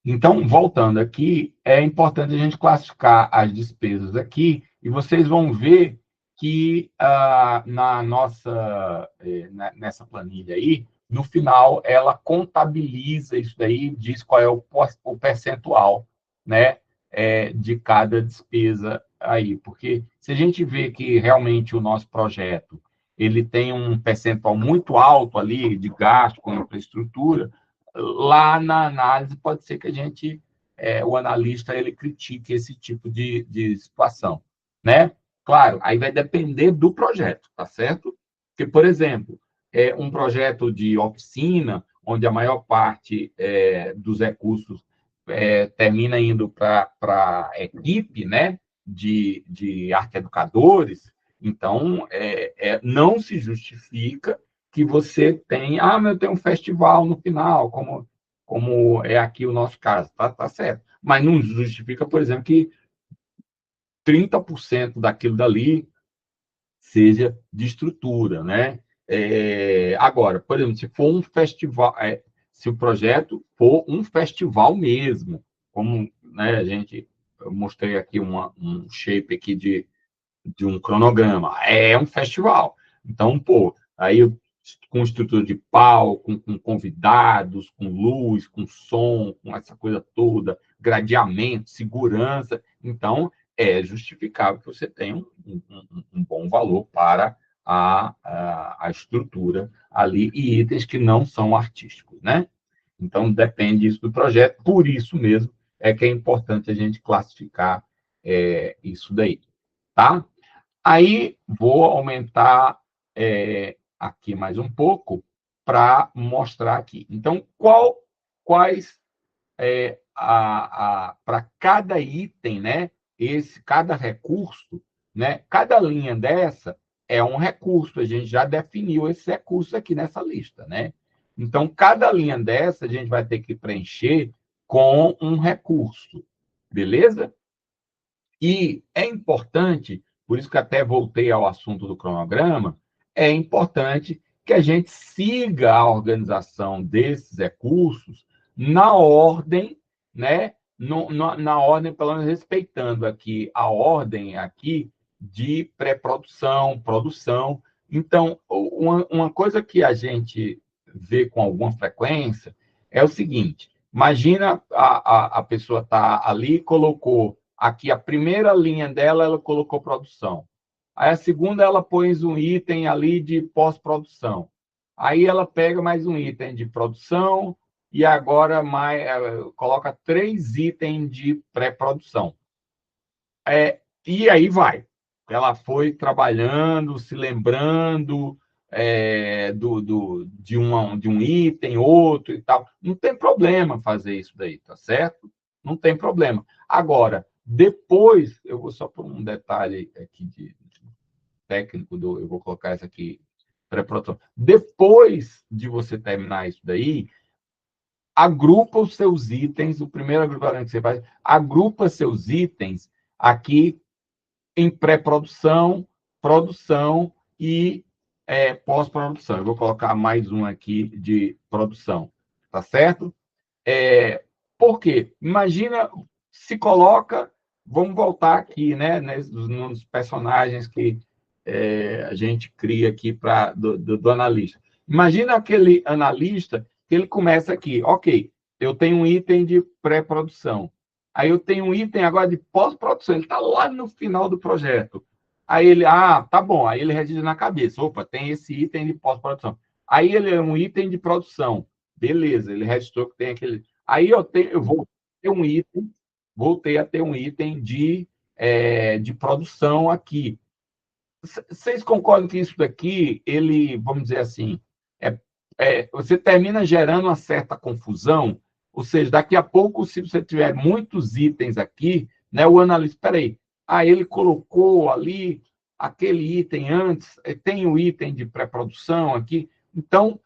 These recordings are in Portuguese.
Então, voltando aqui, é importante a gente classificar as despesas aqui, e vocês vão ver que na nossa, nessa planilha aí, no final, ela contabiliza isso daí, diz qual é o percentual, né, de cada despesa aí. Porque se a gente vê que realmente o nosso projeto ele tem um percentual muito alto ali de gasto com infraestrutura, lá na análise pode ser que a gente, o analista, ele critique esse tipo de situação, né? Claro, aí vai depender do projeto, tá certo? Porque, por exemplo, um projeto de oficina, onde a maior parte dos recursos termina indo para a equipe, né, de arqueeducadores, então não se justifica que você tem, mas eu tenho um festival no final, como é aqui o nosso caso, tá certo. Mas não justifica, por exemplo, que 30% daquilo dali seja de estrutura, né? Agora, por exemplo, se for um festival, se o projeto for um festival mesmo, como, né, eu mostrei aqui um shape aqui de um cronograma, é um festival. Então, pô, aí com estrutura de palco, com convidados, com luz, com som, com essa coisa toda, gradeamento, segurança. Então, é justificável que você tenha um bom valor para a estrutura ali e itens que não são artísticos, né? Então, depende isso do projeto, por isso mesmo é que é importante a gente classificar isso daí, tá? Aí, vou aumentar aqui mais um pouco para mostrar aqui. Então, quais para cada item, né? Cada recurso, né? Cada linha dessa é um recurso. A gente já definiu esse recurso aqui nessa lista, né? Então, cada linha dessa a gente vai ter que preencher com um recurso, beleza? E é importante, por isso que até voltei ao assunto do cronograma, é importante que a gente siga a organização desses recursos na ordem, né? Na ordem, pelo menos respeitando aqui a ordem aqui de pré-produção, produção. Então, uma coisa que a gente vê com alguma frequência é o seguinte: imagina a pessoa está ali e colocou aqui a primeira linha dela, ela colocou produção. Aí a segunda, ela pôs um item ali de pós-produção. Aí ela pega mais um item de produção e agora coloca 3 itens de pré-produção. E aí vai. Ela foi trabalhando, se lembrando de um item, outro e tal. Não tem problema fazer isso daí, tá certo? Não tem problema. Agora, depois, eu vou só por um detalhe aqui técnico, eu vou colocar essa aqui, pré-produção. Depois de você terminar isso daí, agrupa os seus itens, o primeiro agrupamento que você faz, agrupa seus itens aqui em pré-produção, produção e pós-produção. Eu vou colocar mais um aqui de produção, tá certo? Por quê? Imagina, se coloca, vamos voltar aqui, né, nos personagens que a gente cria aqui do analista. Imagina aquele analista que ele começa aqui, ok, eu tenho um item de pré-produção, aí eu tenho um item agora de pós-produção, ele está lá no final do projeto. Aí ele, tá bom, aí ele registra na cabeça, opa, tem esse item de pós-produção. Aí ele é um item de produção, beleza, ele registrou que tem aquele. Aí eu vou ter um item, voltei a ter um item de produção aqui. Vocês concordam que isso daqui, ele, vamos dizer assim, você termina gerando uma certa confusão? Ou seja, daqui a pouco, se você tiver muitos itens aqui, né, o analista, espera aí, ele colocou ali aquele item antes, tem o item de pré-produção aqui, então,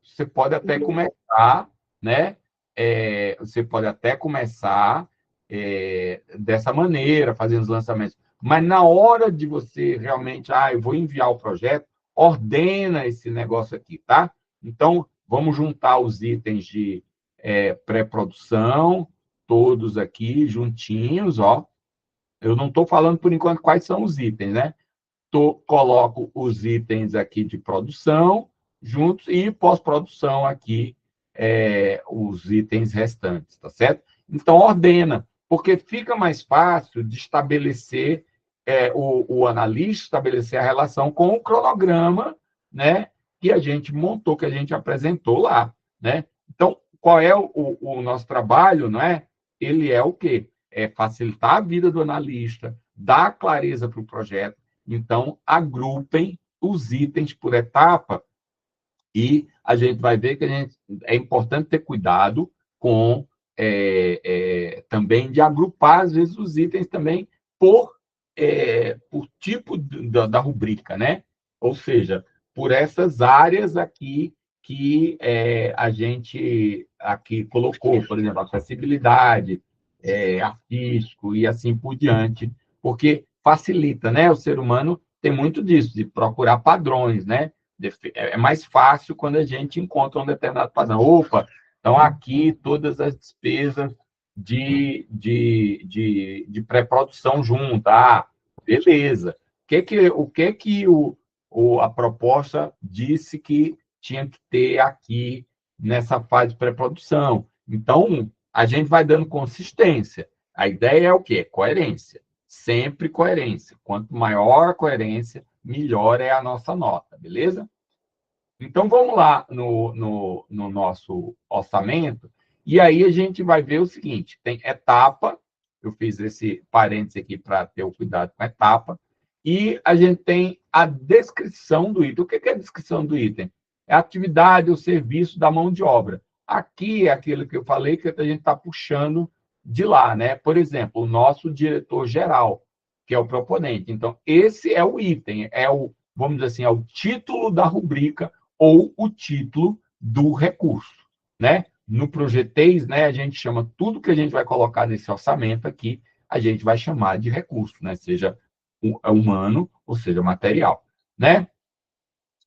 você pode até começar, né? Você pode até começar dessa maneira, fazendo os lançamentos. Mas na hora de você realmente, eu vou enviar o projeto, ordena esse negócio aqui, tá? Então, vamos juntar os itens pré-produção, todos aqui juntinhos, ó. Eu não estou falando, por enquanto, quais são os itens, né? Coloco os itens aqui de produção juntos e pós-produção aqui, os itens restantes, tá certo? Então, ordena, porque fica mais fácil de estabelecer, o analista estabelecer a relação com o cronograma, né, que a gente montou, que a gente apresentou lá, né? Então, qual é o nosso trabalho, não é? Ele é o quê? É facilitar a vida do analista, dar clareza para o projeto. Então, agrupem os itens por etapa e a gente vai ver que é importante ter cuidado com também de agrupar, às vezes, os itens também por tipo da rubrica, né? Ou seja, por essas áreas aqui que a gente aqui colocou, por exemplo, acessibilidade, artístico e assim por diante, porque facilita, né? O ser humano tem muito disso, de procurar padrões, né? É mais fácil quando a gente encontra um determinado padrão. Opa, então aqui todas as despesas de pré-produção junta. Ah, beleza. A proposta disse que tinha que ter aqui nessa fase de pré-produção? Então, a gente vai dando consistência. A ideia é o quê? Coerência. Sempre coerência. Quanto maior a coerência, melhor é a nossa nota, beleza? Então, vamos lá no nosso orçamento, e aí a gente vai ver o seguinte: tem etapa, eu fiz esse parênteses aqui para ter o cuidado com a etapa, e a gente tem a descrição do item. O que é a descrição do item? É a atividade ou serviço da mão de obra. Aqui é aquilo que eu falei que a gente está puxando de lá, né? Por exemplo, o nosso diretor-geral, que é o proponente. Então, esse é o item, vamos dizer assim, é o título da rubrica ou o título do recurso, né? No Projeteis, né, a gente chama tudo que a gente vai colocar nesse orçamento aqui, a gente vai chamar de recurso, né? Seja humano ou seja material, né?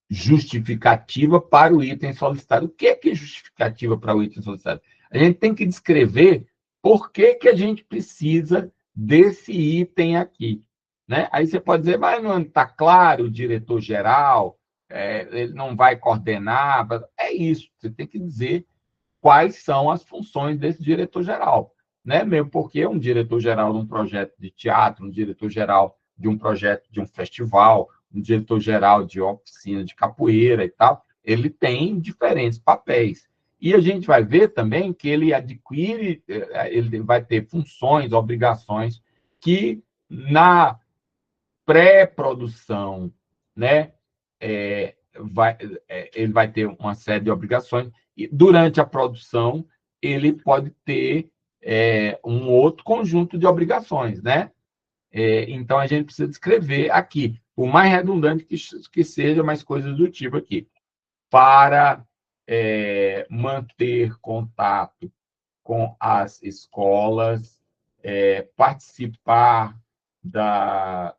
Justificativa para o item solicitado. O que é justificativa para o item solicitado? A gente tem que descrever por que a gente precisa desse item aqui, né? Aí você pode dizer, mas não está claro o diretor-geral, ele não vai coordenar. É isso, você tem que dizer quais são as funções desse diretor-geral, né? Mesmo porque um diretor-geral de um projeto de teatro, um diretor-geral de um projeto de um festival, um diretor-geral de oficina de capoeira e tal, ele tem diferentes papéis. E a gente vai ver também que ele vai ter funções, obrigações que na pré-produção, né, ele vai ter uma série de obrigações, e durante a produção, ele pode ter um outro conjunto de obrigações, né? Então, a gente precisa descrever aqui, por mais redundante que seja, mais coisas do tipo aqui, para manter contato com as escolas, participar da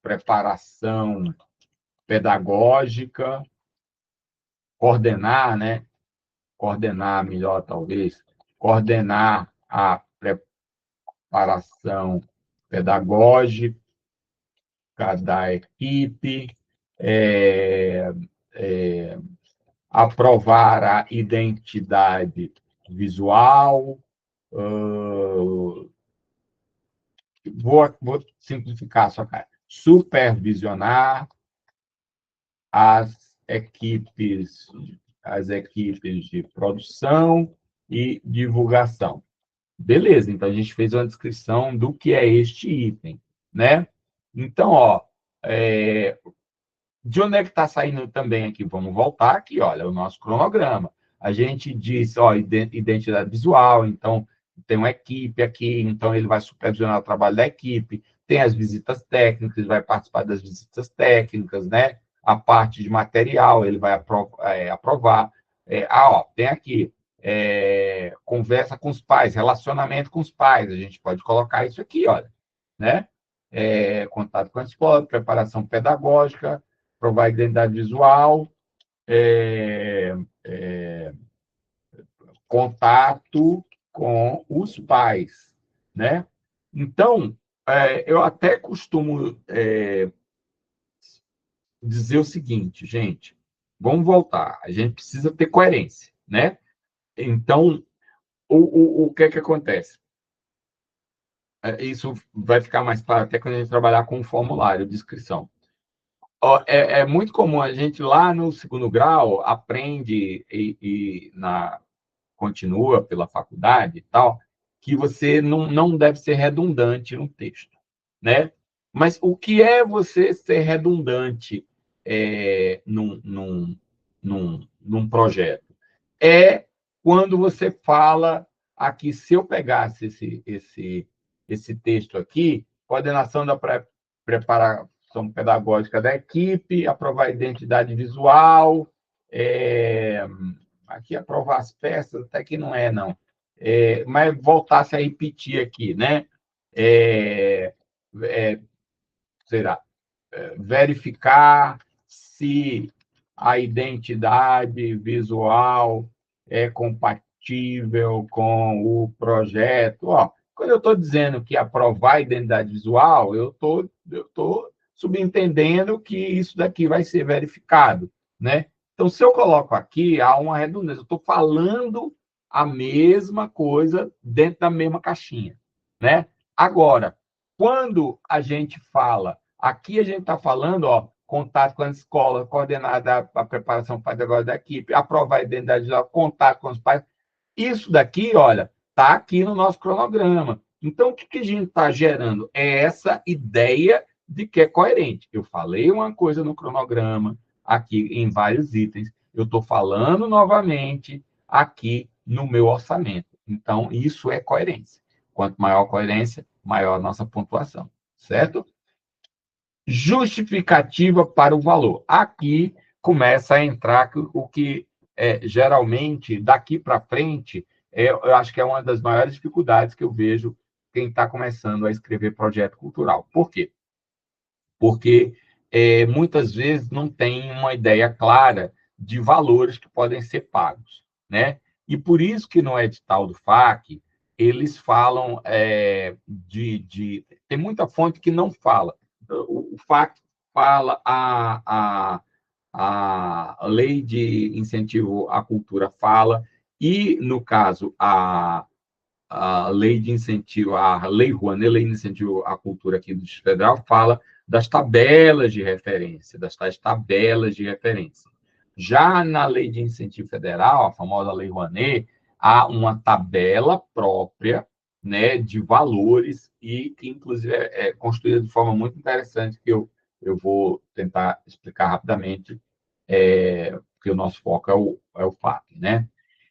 preparação pedagógica, coordenar, né? Coordenar melhor, talvez, coordenar a preparação pedagógica da equipe, é, é, aprovar a identidade visual. Vou simplificar só, cara. Supervisionar as equipes, as equipes de produção e divulgação. Beleza, então a gente fez uma descrição do que é este item, né? Então, ó, de onde é que está saindo também aqui? Vamos voltar aqui, olha, o nosso cronograma. A gente disse, ó, identidade visual, então tem uma equipe aqui, então ele vai supervisionar o trabalho da equipe, tem as visitas técnicas, ele vai participar das visitas técnicas, né? A parte de material, ele vai aprovar. Ó, tem aqui, conversa com os pais, relacionamento com os pais, a gente pode colocar isso aqui, olha, né? Contato com a escola, preparação pedagógica, provar identidade visual, é, é, contato com os pais, né? Então, eu até costumo dizer o seguinte, gente, vamos voltar, a gente precisa ter coerência, né? Então, o que é que acontece? Isso vai ficar mais claro até quando a gente trabalhar com o formulário de inscrição. É muito comum a gente lá no segundo grau aprende continua pela faculdade e tal, que você não deve ser redundante no texto, né? Mas o que é você ser redundante num projeto? É quando você fala aqui, se eu pegasse esse texto aqui, coordenação da preparação pedagógica da equipe, aprovar a identidade visual, aqui aprovar as peças, até que não é, não. Mas voltasse a repetir aqui, né? É, é, será? Verificar se a identidade visual é compatível com o projeto. Ó, quando eu estou dizendo que aprovar a identidade visual, eu tô subentendendo que isso daqui vai ser verificado, né? Então, se eu coloco aqui, há uma redundância. Eu estou falando a mesma coisa dentro da mesma caixinha, né? Agora, quando a gente fala, aqui a gente está falando, ó, contato com a escola, coordenar a preparação pedagógica da equipe, aprovar a identidade visual, contato com os pais. Isso daqui, olha, está aqui no nosso cronograma. Então, o que a gente está gerando? É essa ideia de que é coerente. Eu falei uma coisa no cronograma, aqui em vários itens, eu estou falando novamente aqui no meu orçamento. Então, isso é coerência. Quanto maior a coerência, maior a nossa pontuação, certo? Justificativa para o valor. Aqui começa a entrar o que geralmente, daqui para frente, eu acho que é uma das maiores dificuldades que eu vejo quem está começando a escrever projeto cultural. Por quê? Porque muitas vezes não tem uma ideia clara de valores que podem ser pagos, né? E por isso que no edital do FAC, eles falam tem muita fonte que não fala. O FAC fala, a lei de incentivo à cultura fala, e, no caso, a lei de incentivo, a lei Rouanet, lei de incentivo à cultura aqui do Distrito Federal, fala das tabelas de referência, das tais tabelas de referência. Já na lei de incentivo federal, a famosa lei Rouanet, há uma tabela própria, né, de valores e que, inclusive, é construída de forma muito interessante, que eu vou tentar explicar rapidamente, porque o nosso foco é o FAC, né?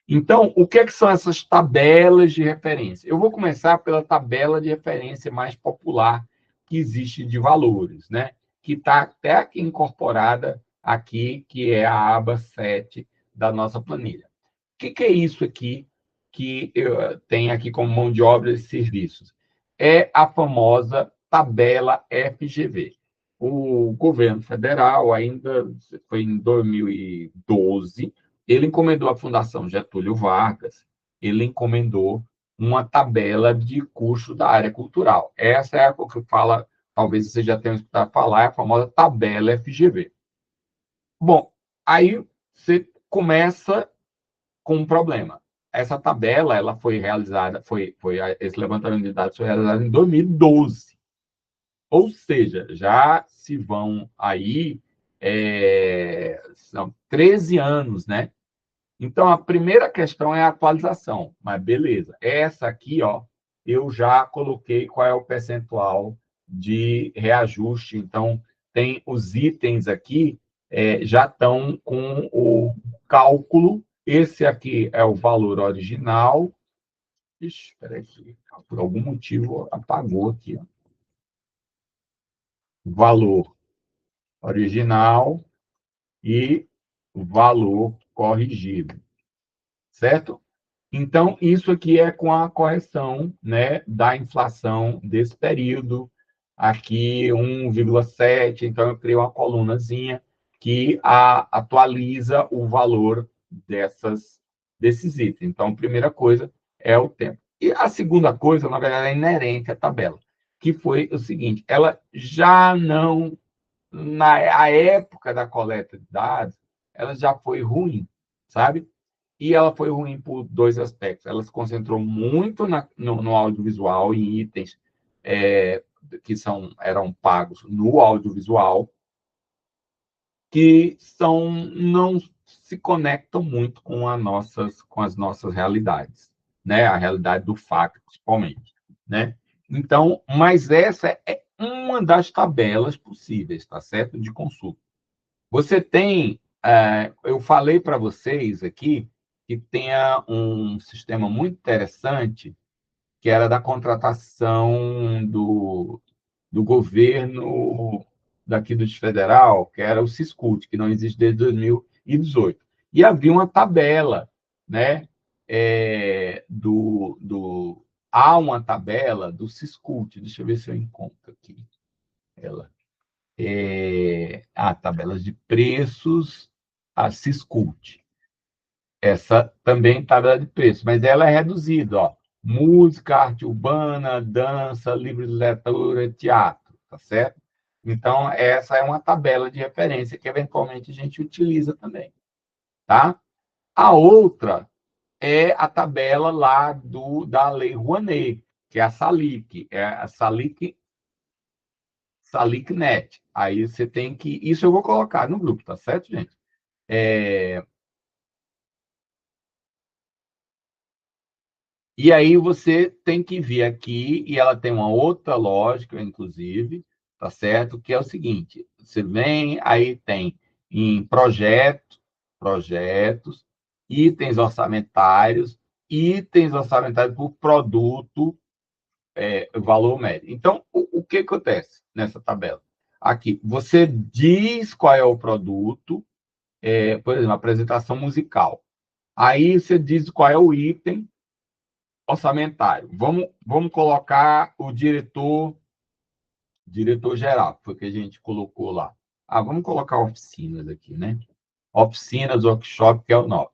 Então, o que são essas tabelas de referência? Eu vou começar pela tabela de referência mais popular que existe de valores, né? Que está até aqui incorporada aqui, que é a aba 7 da nossa planilha. O que é isso aqui que eu tenho aqui como mão de obra e serviços? É a famosa tabela FGV. O governo federal, ainda foi em 2012, ele encomendou à Fundação Getúlio Vargas, ele encomendou uma tabela de custo da área cultural. Essa é o que fala, talvez você já tenha escutado falar, é a famosa tabela FGV. Bom, aí você começa com um problema. Essa tabela, ela foi realizada, esse levantamento de dados foi realizado em 2012. Ou seja, já se vão aí, são 13 anos, né? Então, a primeira questão é a atualização, mas beleza. Essa aqui, ó, eu já coloquei qual é o percentual de reajuste. Então, tem os itens aqui, já estão com o cálculo. Esse aqui é o valor original. Ixi, espera aí, por algum motivo apagou aqui. Ó. Valor original e valor corrigido, certo? Então, isso aqui é com a correção, né, da inflação desse período, aqui 1,7, então eu criei uma colunazinha que atualiza o valor desses itens. Então, a primeira coisa é o tempo. E a segunda coisa, na verdade, é inerente à tabela, que foi o seguinte: ela já não, na época da coleta de dados, ela já foi ruim, sabe? E ela foi ruim por dois aspectos. Ela se concentrou muito no audiovisual, em itens que eram pagos no audiovisual, que não se conectam muito com as nossas realidades, né? A realidade do fato, principalmente, né? Então, mas essa é uma das tabelas possíveis, tá certo? De consulta. Você tem, eu falei para vocês aqui que tenha um sistema muito interessante, que era da contratação do governo daqui do Distrito Federal, que era o Siscult, que não existe desde 2018. E havia uma tabela, né? Há uma tabela do Siscult, deixa eu ver se eu encontro aqui ela. Tabelas de preços, a Siscult. Essa também tabela de preços, mas ela é reduzida, ó. Música, arte urbana, dança, livro de literatura, teatro, tá certo? Então, essa é uma tabela de referência que, eventualmente, a gente utiliza também, tá? A outra é a tabela lá da Lei Rouanet, que é a SALIC, SALICnet. Aí você tem que... Isso eu vou colocar no grupo, tá certo, gente? E aí você tem que vir aqui, e ela tem uma outra lógica, inclusive, tá certo? Que é o seguinte: você vem, aí tem em projetos, itens orçamentários por produto, valor médio. Então, o que acontece nessa tabela? Aqui, você diz qual é o produto, por exemplo, apresentação musical. Aí você diz qual é o item orçamentário. Vamos colocar o diretor-geral, que foi o que a gente colocou lá. Vamos colocar oficinas aqui, né? Oficinas, workshop, que é o nome.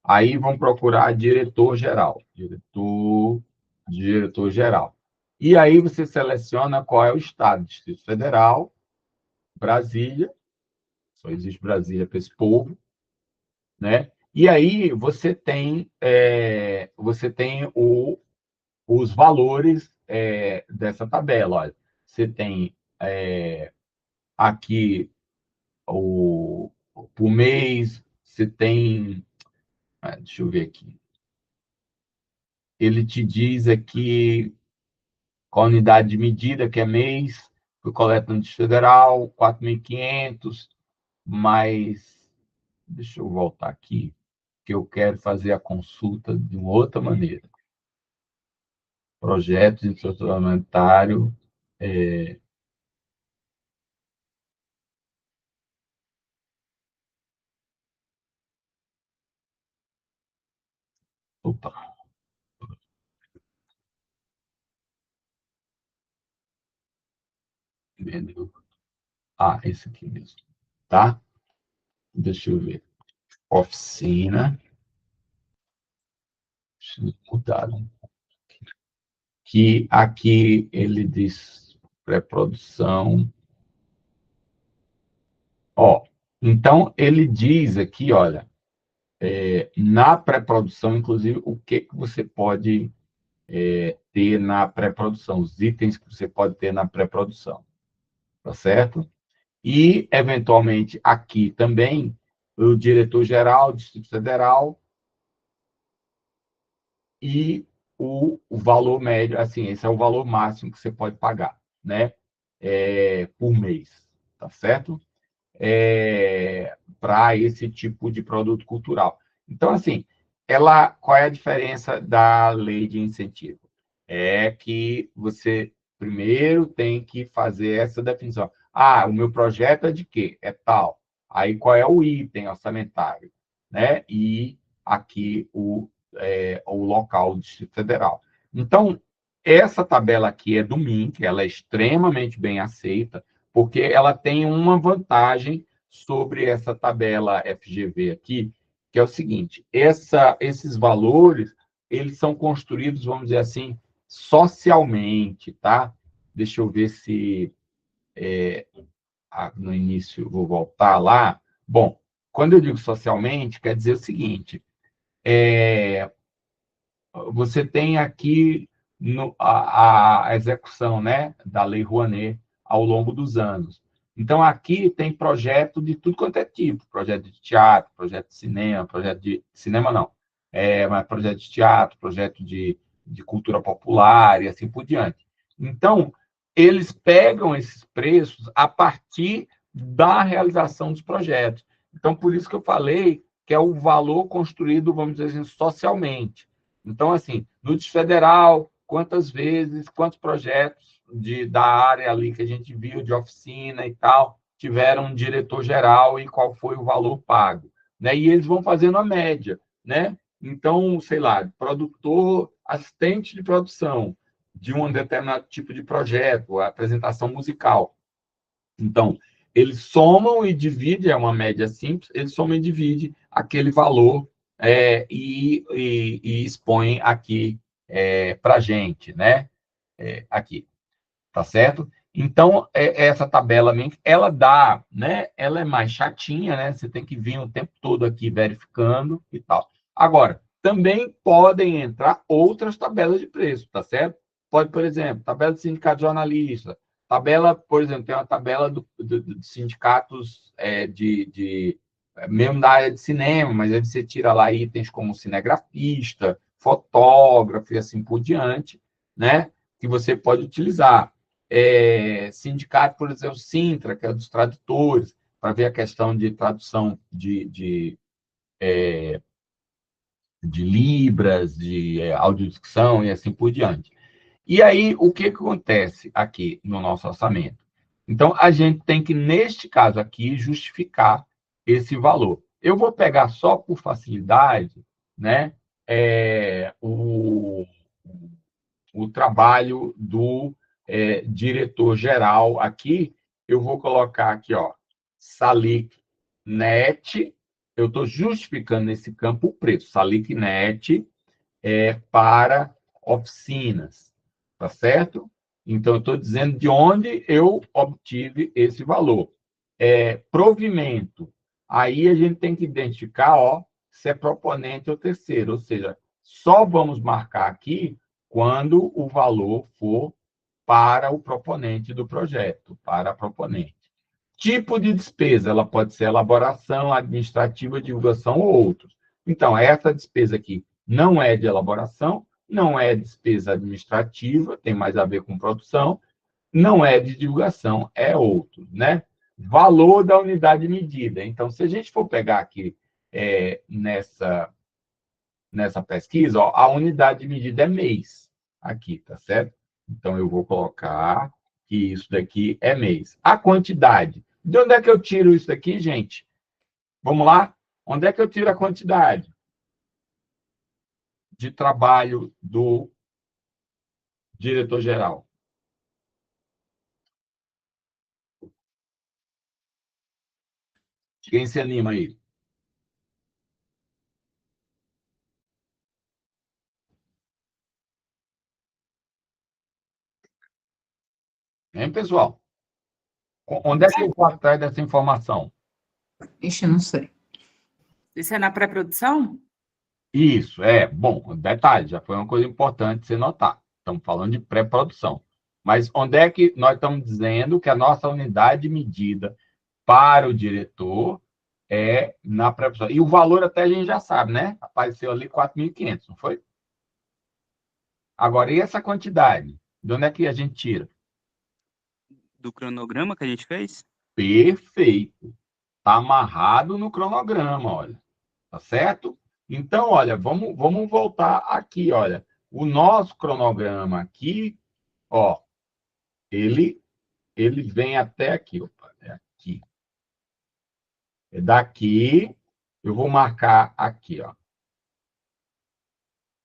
Aí vamos procurar diretor-geral. Diretor-geral. E aí você seleciona qual é o estado: Distrito Federal, Brasília, só existe Brasília para esse povo, né? E aí você tem os valores dessa tabela. Olha, você tem aqui por mês, você tem. Deixa eu ver aqui. Ele te diz aqui qual a unidade de medida, que é mês, foi coleta no Distrito Federal, 4.500, mas. Deixa eu voltar aqui, que eu quero fazer a consulta de uma outra maneira. Projetos de orçamentário. Opa, entendeu? Esse aqui mesmo. Tá? Deixa eu ver. Oficina. Deixa eu mudar. Que aqui ele diz pré-produção. Ó, então, ele diz aqui, olha, na pré-produção, inclusive, o que você pode ter na pré-produção, os itens que você pode ter na pré-produção, tá certo? E, eventualmente, aqui também, o diretor-geral, Distrito Federal, e o valor médio, assim, esse é o valor máximo que você pode pagar, né? Por mês, tá certo? Para esse tipo de produto cultural. Então, assim, qual é a diferença da lei de incentivo? É que você primeiro tem que fazer essa definição. O meu projeto é de quê? É tal. Aí, qual é o item orçamentário? Né? E aqui o local do Distrito Federal. Então, essa tabela aqui é do MINC, ela é extremamente bem aceita, porque ela tem uma vantagem sobre essa tabela FGV aqui, que é o seguinte, esses valores, eles são construídos, vamos dizer assim, socialmente, tá? Deixa eu ver se no início, vou voltar lá. Bom, quando eu digo socialmente, quer dizer o seguinte, você tem aqui a execução, né, da Lei Rouanet ao longo dos anos. Então, aqui tem projeto de tudo quanto é tipo, projeto de teatro, projeto de cinema, projeto de cinema não, mas projeto de teatro, projeto de cultura popular e assim por diante. Então, eles pegam esses preços a partir da realização dos projetos. Então, por isso que eu falei que é o valor construído, vamos dizer assim, socialmente. Então, assim, no Distrito Federal, quantas vezes, quantos projetos da área ali que a gente viu, de oficina e tal, tiveram um diretor-geral e qual foi o valor pago, né? E eles vão fazendo a média, né? Então, sei lá, produtor, assistente de produção de um determinado tipo de projeto, a apresentação musical. Então, eles somam e dividem, é uma média simples, eles somam e dividem aquele valor e expõem aqui para a gente, né? Aqui, tá certo? Então, essa tabela, ela dá, né? Ela é mais chatinha, né? Você tem que vir o tempo todo aqui verificando e tal. Agora, também podem entrar outras tabelas de preço, tá certo? Pode, por exemplo, tabela de sindicato de jornalista, tabela, por exemplo, tem uma tabela de sindicatos mesmo da área de cinema, mas aí você tira lá itens como cinegrafista, fotógrafo e assim por diante, né? Que você pode utilizar. Sindicato, por exemplo, Sintra, que é dos tradutores, para ver a questão de tradução de libras, de audiodescrição e assim por diante. E aí, o que acontece aqui no nosso orçamento? Então, a gente tem que, neste caso aqui, justificar esse valor. Eu vou pegar só por facilidade, né, o trabalho do diretor-geral aqui. Eu vou colocar aqui, ó, Salic Net, eu estou justificando nesse campo o preço, Salic Net para oficinas, tá certo? Então, eu estou dizendo de onde eu obtive esse valor. Provimento. Aí a gente tem que identificar, ó, se é proponente ou terceiro, ou seja, só vamos marcar aqui quando o valor for para o proponente do projeto, para a proponente. Tipo de despesa, ela pode ser elaboração, administrativa, divulgação ou outros. Então, essa despesa aqui não é de elaboração, não é despesa administrativa, tem mais a ver com produção, não é de divulgação, é outro, né? Valor da unidade medida. Então, se a gente for pegar aqui nessa pesquisa, ó, a unidade de medida é mês, aqui, tá certo? Então, eu vou colocar que isso daqui é mês. A quantidade. De onde é que eu tiro isso aqui, gente? Vamos lá? Onde é que eu tiro a quantidade de trabalho do diretor-geral? Quem se anima aí? Hein, pessoal? Onde é que eu vou atrás dessa informação? Ixi, não sei. Isso é na pré-produção? Isso, bom, detalhe, já foi uma coisa importante você notar. Estamos falando de pré-produção. Mas onde é que nós estamos dizendo que a nossa unidade de medida para o diretor é na pré-produção? E o valor até a gente já sabe, né? Apareceu ali 4.500, não foi? Agora, e essa quantidade? De onde é que a gente tira? Do cronograma que a gente fez? Perfeito. Está amarrado no cronograma, olha. Tá certo? Então, olha, vamos voltar aqui, olha. O nosso cronograma aqui, ó, ele vem até aqui, opa, é aqui. É daqui, eu vou marcar aqui, ó,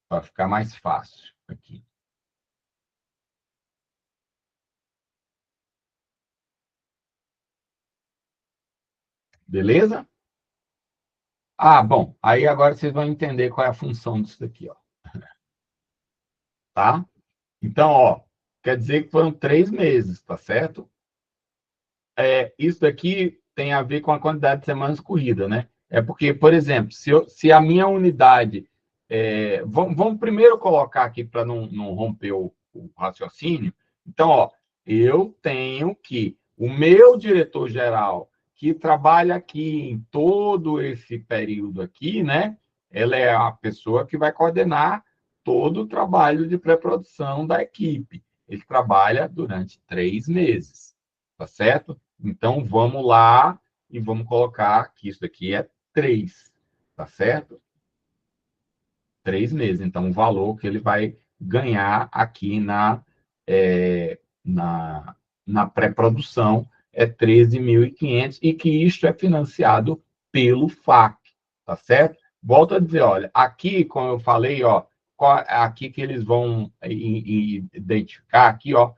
para ficar mais fácil aqui. Beleza? Ah, bom, aí agora vocês vão entender qual é a função disso daqui, ó. Tá? Então, ó, quer dizer que foram 3 meses, tá certo? Isso daqui tem a ver com a quantidade de semanas corrida, né? É porque, por exemplo, se a minha unidade... vamos primeiro colocar aqui para não romper o raciocínio. Então, ó, eu tenho que o meu diretor-geral, que trabalha aqui em todo esse período aqui, né? Ela é a pessoa que vai coordenar todo o trabalho de pré-produção da equipe. Ele trabalha durante 3 meses, tá certo? Então, vamos lá e vamos colocar que isso aqui é 3, tá certo? 3 meses. Então, o valor que ele vai ganhar aqui na pré-produção é 13.500 e que isto é financiado pelo FAC, tá certo? Volto a dizer, olha, aqui, como eu falei, ó, aqui que eles vão identificar aqui, ó,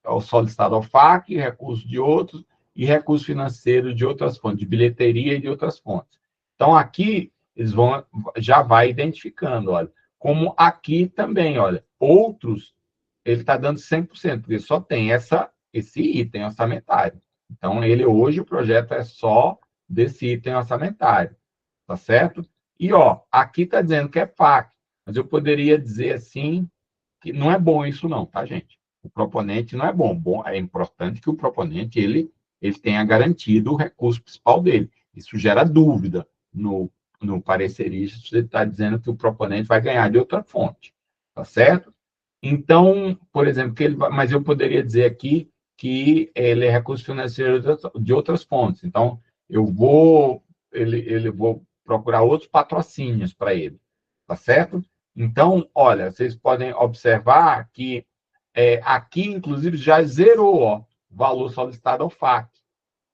é o solicitado ao FAC, recursos de outros e recursos financeiros de outras fontes, de bilheteria e de outras fontes. Então, aqui, eles já vai identificando, olha, como aqui também, olha, outros, ele está dando 100%, porque só tem esse item orçamentário. Então, hoje, o projeto é só desse item orçamentário, tá certo? E, ó, aqui está dizendo que é FAC, mas eu poderia dizer assim, que não é bom isso não, tá, gente? O proponente não é bom. É importante que o proponente ele tenha garantido o recurso principal dele. Isso gera dúvida no parecerista, se ele está dizendo que o proponente vai ganhar de outra fonte, tá certo? Então, por exemplo, mas eu poderia dizer aqui que ele é recurso financeiro de outras fontes. Então, ele vou procurar outros patrocínios para ele, tá certo? Então, olha, vocês podem observar que aqui, inclusive, já zerou ó, o valor solicitado ao FAC.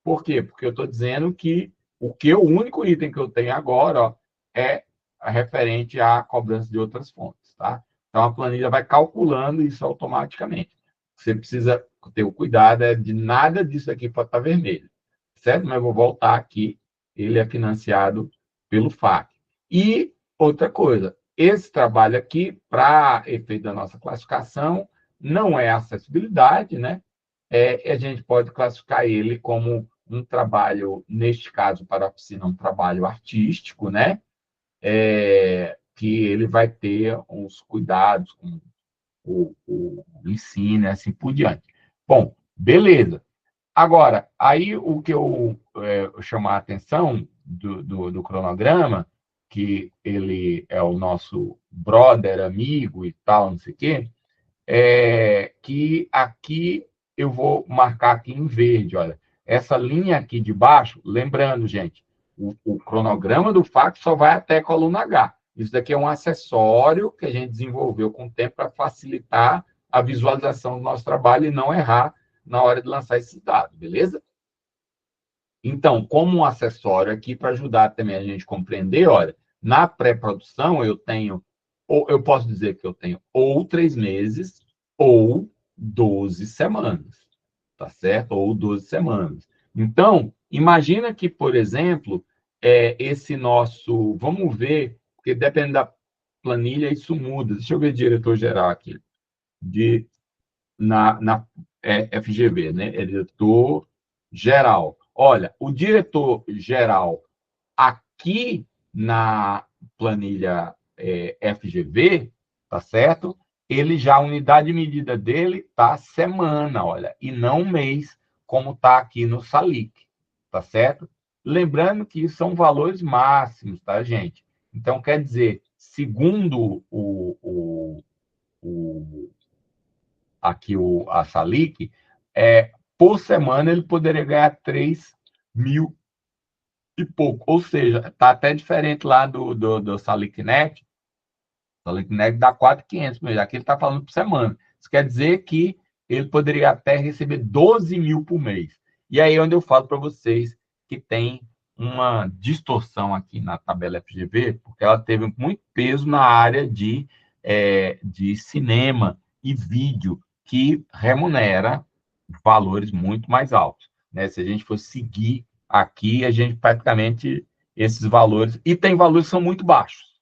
Por quê? Porque eu estou dizendo que o único item que eu tenho agora ó, é referente à cobrança de outras fontes. Tá? Então, a planilha vai calculando isso automaticamente. Você precisa ter o cuidado de nada disso aqui pode estar vermelho. Certo? Mas eu vou voltar aqui. Ele é financiado pelo FAC. E outra coisa, esse trabalho aqui, para efeito da nossa classificação, não é acessibilidade, né? A gente pode classificar ele como um trabalho, neste caso, para a oficina, um trabalho artístico, né? Que ele vai ter uns cuidados com o ensino e assim por diante. Bom, beleza. Agora, aí o que eu chamar a atenção do cronograma, que ele é o nosso brother, amigo e tal, não sei o quê, que aqui eu vou marcar aqui em verde, olha. Essa linha aqui de baixo, lembrando, gente, o cronograma do FAC só vai até a coluna H. Isso daqui é um acessório que a gente desenvolveu com o tempo para facilitar a visualização do nosso trabalho e não errar na hora de lançar esses dados, beleza? Então, como um acessório aqui para ajudar também a gente a compreender, olha, na pré-produção eu posso dizer que eu tenho ou 3 meses ou 12 semanas, tá certo? Ou 12 semanas. Então, imagina que, por exemplo, esse nosso, vamos ver, porque depende da planilha, isso muda. Deixa eu ver diretor-geral aqui, na FGV, né? É diretor-geral. Olha, o diretor-geral aqui na planilha FGV, tá certo? Ele já, a unidade de medida dele tá semana, olha, e não mês, como está aqui no SALIC, tá certo? Lembrando que são valores máximos, tá, gente? Então, quer dizer, segundo aqui a SALIC, por semana ele poderia ganhar 3.000 e pouco. Ou seja, está até diferente lá do SalicNet. O SalicNet dá 4.500 mesmo. Aqui ele está falando por semana. Isso quer dizer que ele poderia até receber 12.000 por mês. E aí é onde eu falo para vocês que tem uma distorção aqui na tabela FGV, porque ela teve muito peso na área de cinema e vídeo, que remunera valores muito mais altos. Né? Se a gente for seguir aqui, a gente praticamente esses valores, e tem valores que são muito baixos,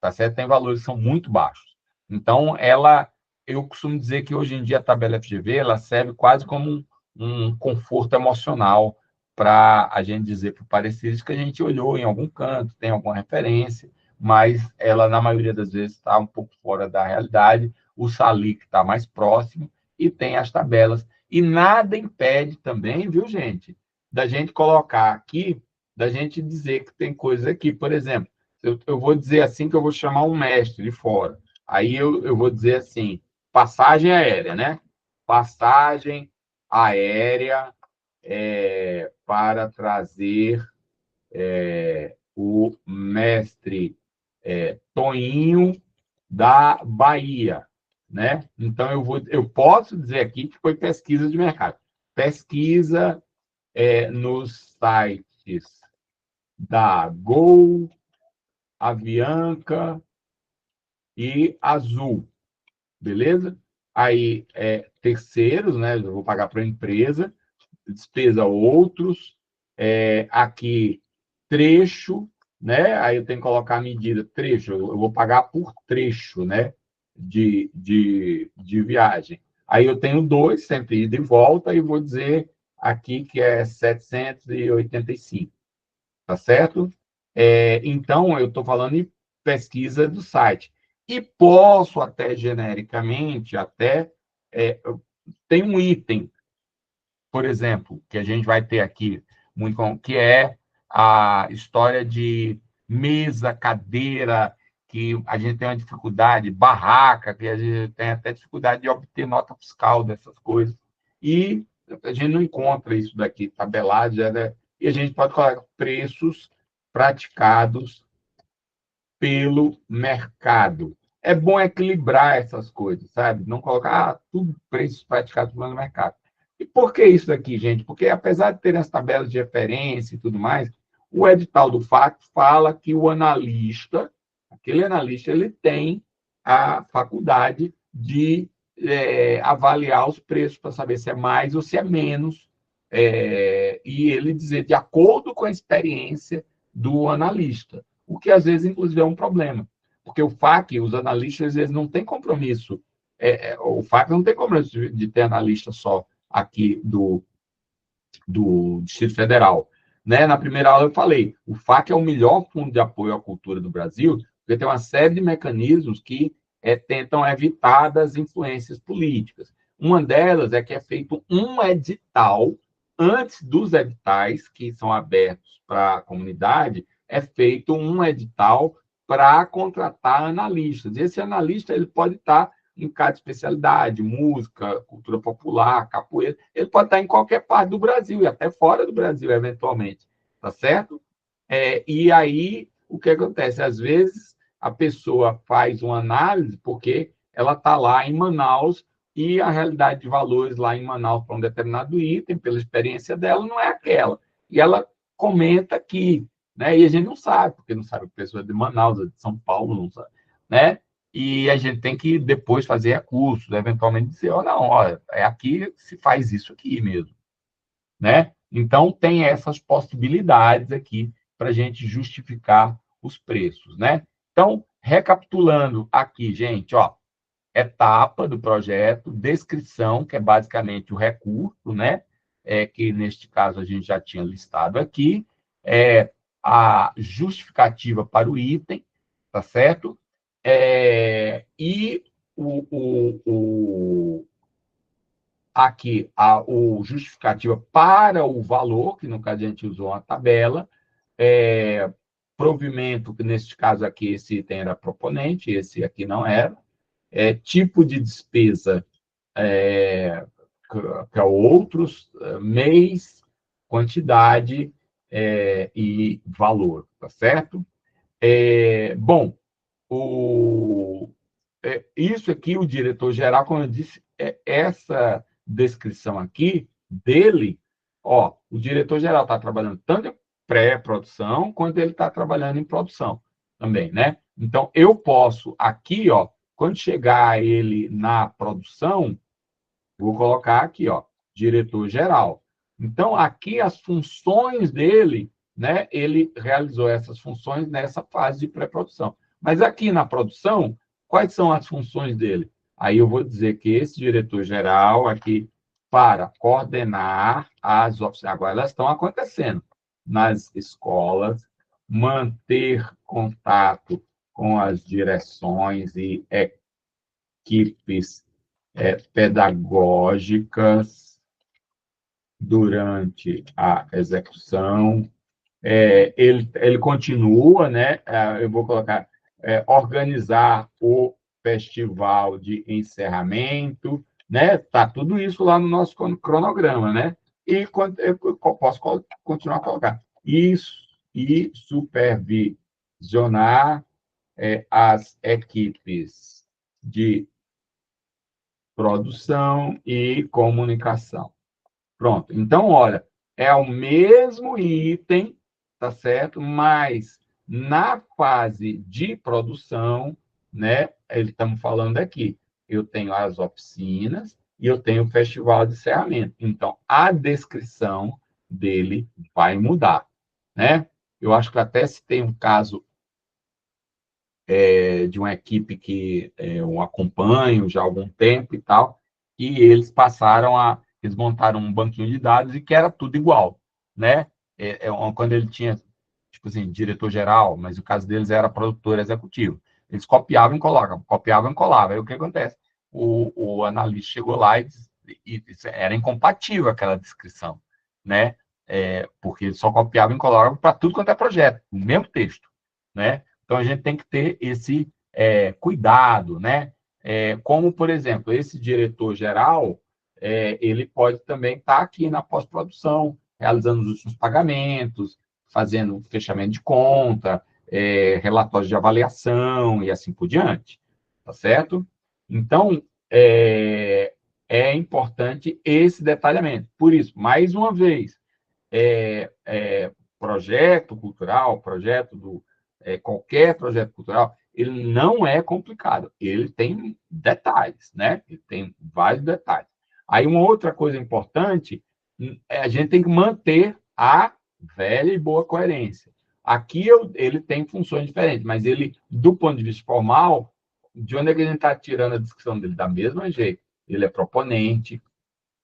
tá certo? Tem valores que são muito baixos. Então, eu costumo dizer que hoje em dia a tabela FGV, ela serve quase como um conforto emocional para a gente dizer para o parecido que a gente olhou em algum canto, tem alguma referência, mas ela, na maioria das vezes, está um pouco fora da realidade, o SALIC está mais próximo, e tem as tabelas. E nada impede também, viu, gente, da gente colocar aqui, da gente dizer que tem coisas aqui. Por exemplo, eu vou dizer assim que eu vou chamar um mestre de fora. Aí eu vou dizer assim, passagem aérea, né? Passagem aérea para trazer o mestre Toinho da Bahia, né? Então eu posso dizer aqui que foi pesquisa de mercado. Pesquisa nos sites da Gol, Avianca e Azul, beleza? Aí, terceiros, né? Eu vou pagar para a empresa, despesa outros, aqui trecho, né? Aí eu tenho que colocar a medida trecho, eu vou pagar por trecho, né? De viagem. Aí eu tenho 2, sempre ida e volta, e vou dizer aqui que é 785, tá certo? Então, eu estou falando em pesquisa do site. E posso até, genericamente, tem um item, por exemplo, que a gente vai ter aqui, que é a história de mesa, cadeira, que a gente tem uma dificuldade, barraca, que a gente tem até dificuldade de obter nota fiscal dessas coisas. E a gente não encontra isso daqui tabelado, né? E a gente pode colocar preços praticados pelo mercado. É bom equilibrar essas coisas, sabe? Não colocar tudo preços praticados pelo mercado. E por que isso aqui, gente? Porque, apesar de ter as tabelas de referência e tudo mais, o edital do FAC fala que o analista, aquele analista, ele tem a faculdade de avaliar os preços para saber se é mais ou se é menos, e ele dizer de acordo com a experiência do analista, o que às vezes, inclusive, é um problema, porque o FAC, os analistas, às vezes, não têm compromisso, o FAC não tem compromisso de ter analista só aqui do Distrito Federal. Né? Na primeira aula eu falei, o FAC é o melhor fundo de apoio à cultura do Brasil, porque tem uma série de mecanismos que tentam evitar das influências políticas. Uma delas é que é feito um edital, antes dos editais, que são abertos para a comunidade, é feito um edital para contratar analistas. Esse analista ele pode estar em cada especialidade, música, cultura popular, capoeira, ele pode estar em qualquer parte do Brasil, e até fora do Brasil, eventualmente, tá certo? E aí, o que acontece? Às vezes, a pessoa faz uma análise porque ela está lá em Manaus e a realidade de valores lá em Manaus para um determinado item, pela experiência dela, não é aquela. E ela comenta que, né? E a gente não sabe, porque não sabe que a pessoa é de Manaus, é de São Paulo, não sabe, né? E a gente tem que depois fazer recursos, eventualmente dizer, não, olha, é aqui que se faz isso aqui mesmo, né? Então, tem essas possibilidades aqui para a gente justificar os preços, né? Então, recapitulando aqui, gente, ó, etapa do projeto, descrição, que é basicamente o recurso, né? Que neste caso a gente já tinha listado aqui, a justificativa para o item, tá certo? E aqui o justificativa para o valor, que no caso a gente usou uma tabela, provimento, que neste caso aqui esse item era proponente, esse aqui não era, tipo de despesa, que é outros, mês, quantidade e valor, tá certo? Bom, isso aqui, o diretor-geral, como eu disse, essa descrição aqui dele, ó, o diretor-geral está trabalhando tanto em pré-produção, quanto ele está trabalhando em produção também, né? Então, eu posso aqui, ó, quando chegar ele na produção, vou colocar aqui, ó, diretor-geral. Então, aqui as funções dele né, ele realizou essas funções nessa fase de pré-produção. Mas aqui na produção, quais são as funções dele? Aí eu vou dizer que esse diretor-geral aqui, para coordenar as oficinas, agora elas estão acontecendo nas escolas, manter contato com as direções e equipes pedagógicas durante a execução. Ele continua, né? Eu vou colocar organizar o festival de encerramento, né? Tá tudo isso lá no nosso cronograma, né? E eu posso continuar a colocar isso e supervisionar as equipes de produção e comunicação. Pronto. Então, olha, é o mesmo item, tá certo? Mas na fase de produção, né? Estamos falando aqui, eu tenho as oficinas e eu tenho o festival de encerramento. Então, a descrição dele vai mudar, né? Eu acho que até se tem um caso de uma equipe que eu acompanho já há algum tempo e tal, e eles eles montaram um banquinho de dados e que era tudo igual, né? Quando ele tinha, tipo assim, diretor-geral, mas o caso deles era produtor executivo. Eles copiavam e colavam. Aí o que acontece? O analista chegou lá e era incompatível aquela descrição, né? Porque ele só copiava e colava para tudo quanto é projeto, o mesmo texto, né? Então, a gente tem que ter esse cuidado, né? Como, por exemplo, esse diretor-geral, ele pode também estar aqui na pós-produção, realizando os últimos pagamentos, fazendo fechamento de conta, relatórios de avaliação e assim por diante, tá certo? Então, é importante esse detalhamento. Por isso, mais uma vez, projeto cultural, qualquer projeto cultural, ele não é complicado, ele tem detalhes, né? Ele tem vários detalhes. Aí, uma outra coisa importante, a gente tem que manter a velha e boa coerência. Aqui ele tem funções diferentes, mas ele, do ponto de vista formal, de onde é que a gente está tirando a descrição dele? Da mesma jeito. Ele é proponente,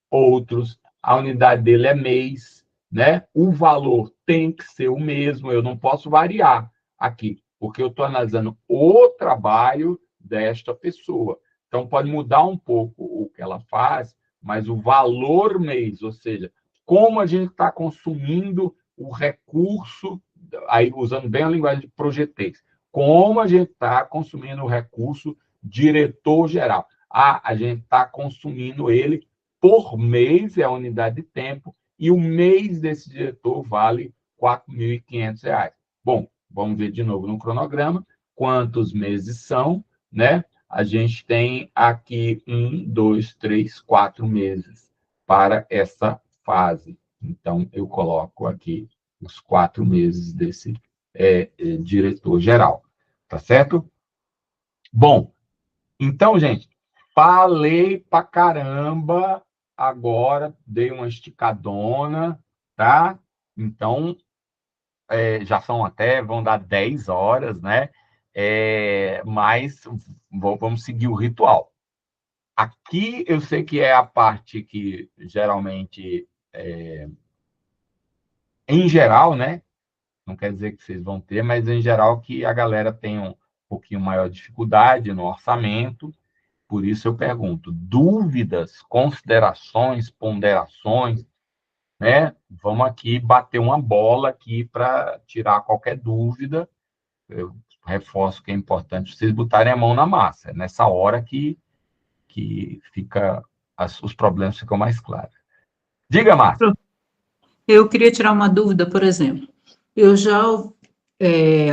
outros, a unidade dele é mês, né? O valor tem que ser o mesmo, eu não posso variar aqui, porque eu estou analisando o trabalho desta pessoa. Então, pode mudar um pouco o que ela faz, mas o valor mês, ou seja, como a gente está consumindo o recurso, aí usando bem a linguagem de projetês, como a gente está consumindo o recurso diretor-geral. A gente está consumindo ele por mês, é a unidade de tempo, e o mês desse diretor vale R$ 4.500. Bom, vamos ver de novo no cronograma quantos meses são, né? A gente tem aqui 1, 2, 3, 4 meses para essa fase. Então, eu coloco aqui os 4 meses desse diretor-geral, tá certo? Bom, então, gente, falei pra caramba, agora dei uma esticadona, tá? Então, já vão dar 10 horas, né? Mas vamos seguir o ritual. Aqui eu sei que é a parte que geralmente, em geral, né? Não quer dizer que vocês vão ter, mas em geral que a galera tem um pouquinho maior dificuldade no orçamento. Por isso eu pergunto, dúvidas, considerações, ponderações, né? Vamos aqui bater uma bola aqui para tirar qualquer dúvida. Eu reforço que é importante vocês botarem a mão na massa. É nessa hora que os problemas ficam mais claros. Diga, Márcia. Eu queria tirar uma dúvida, por exemplo. Eu já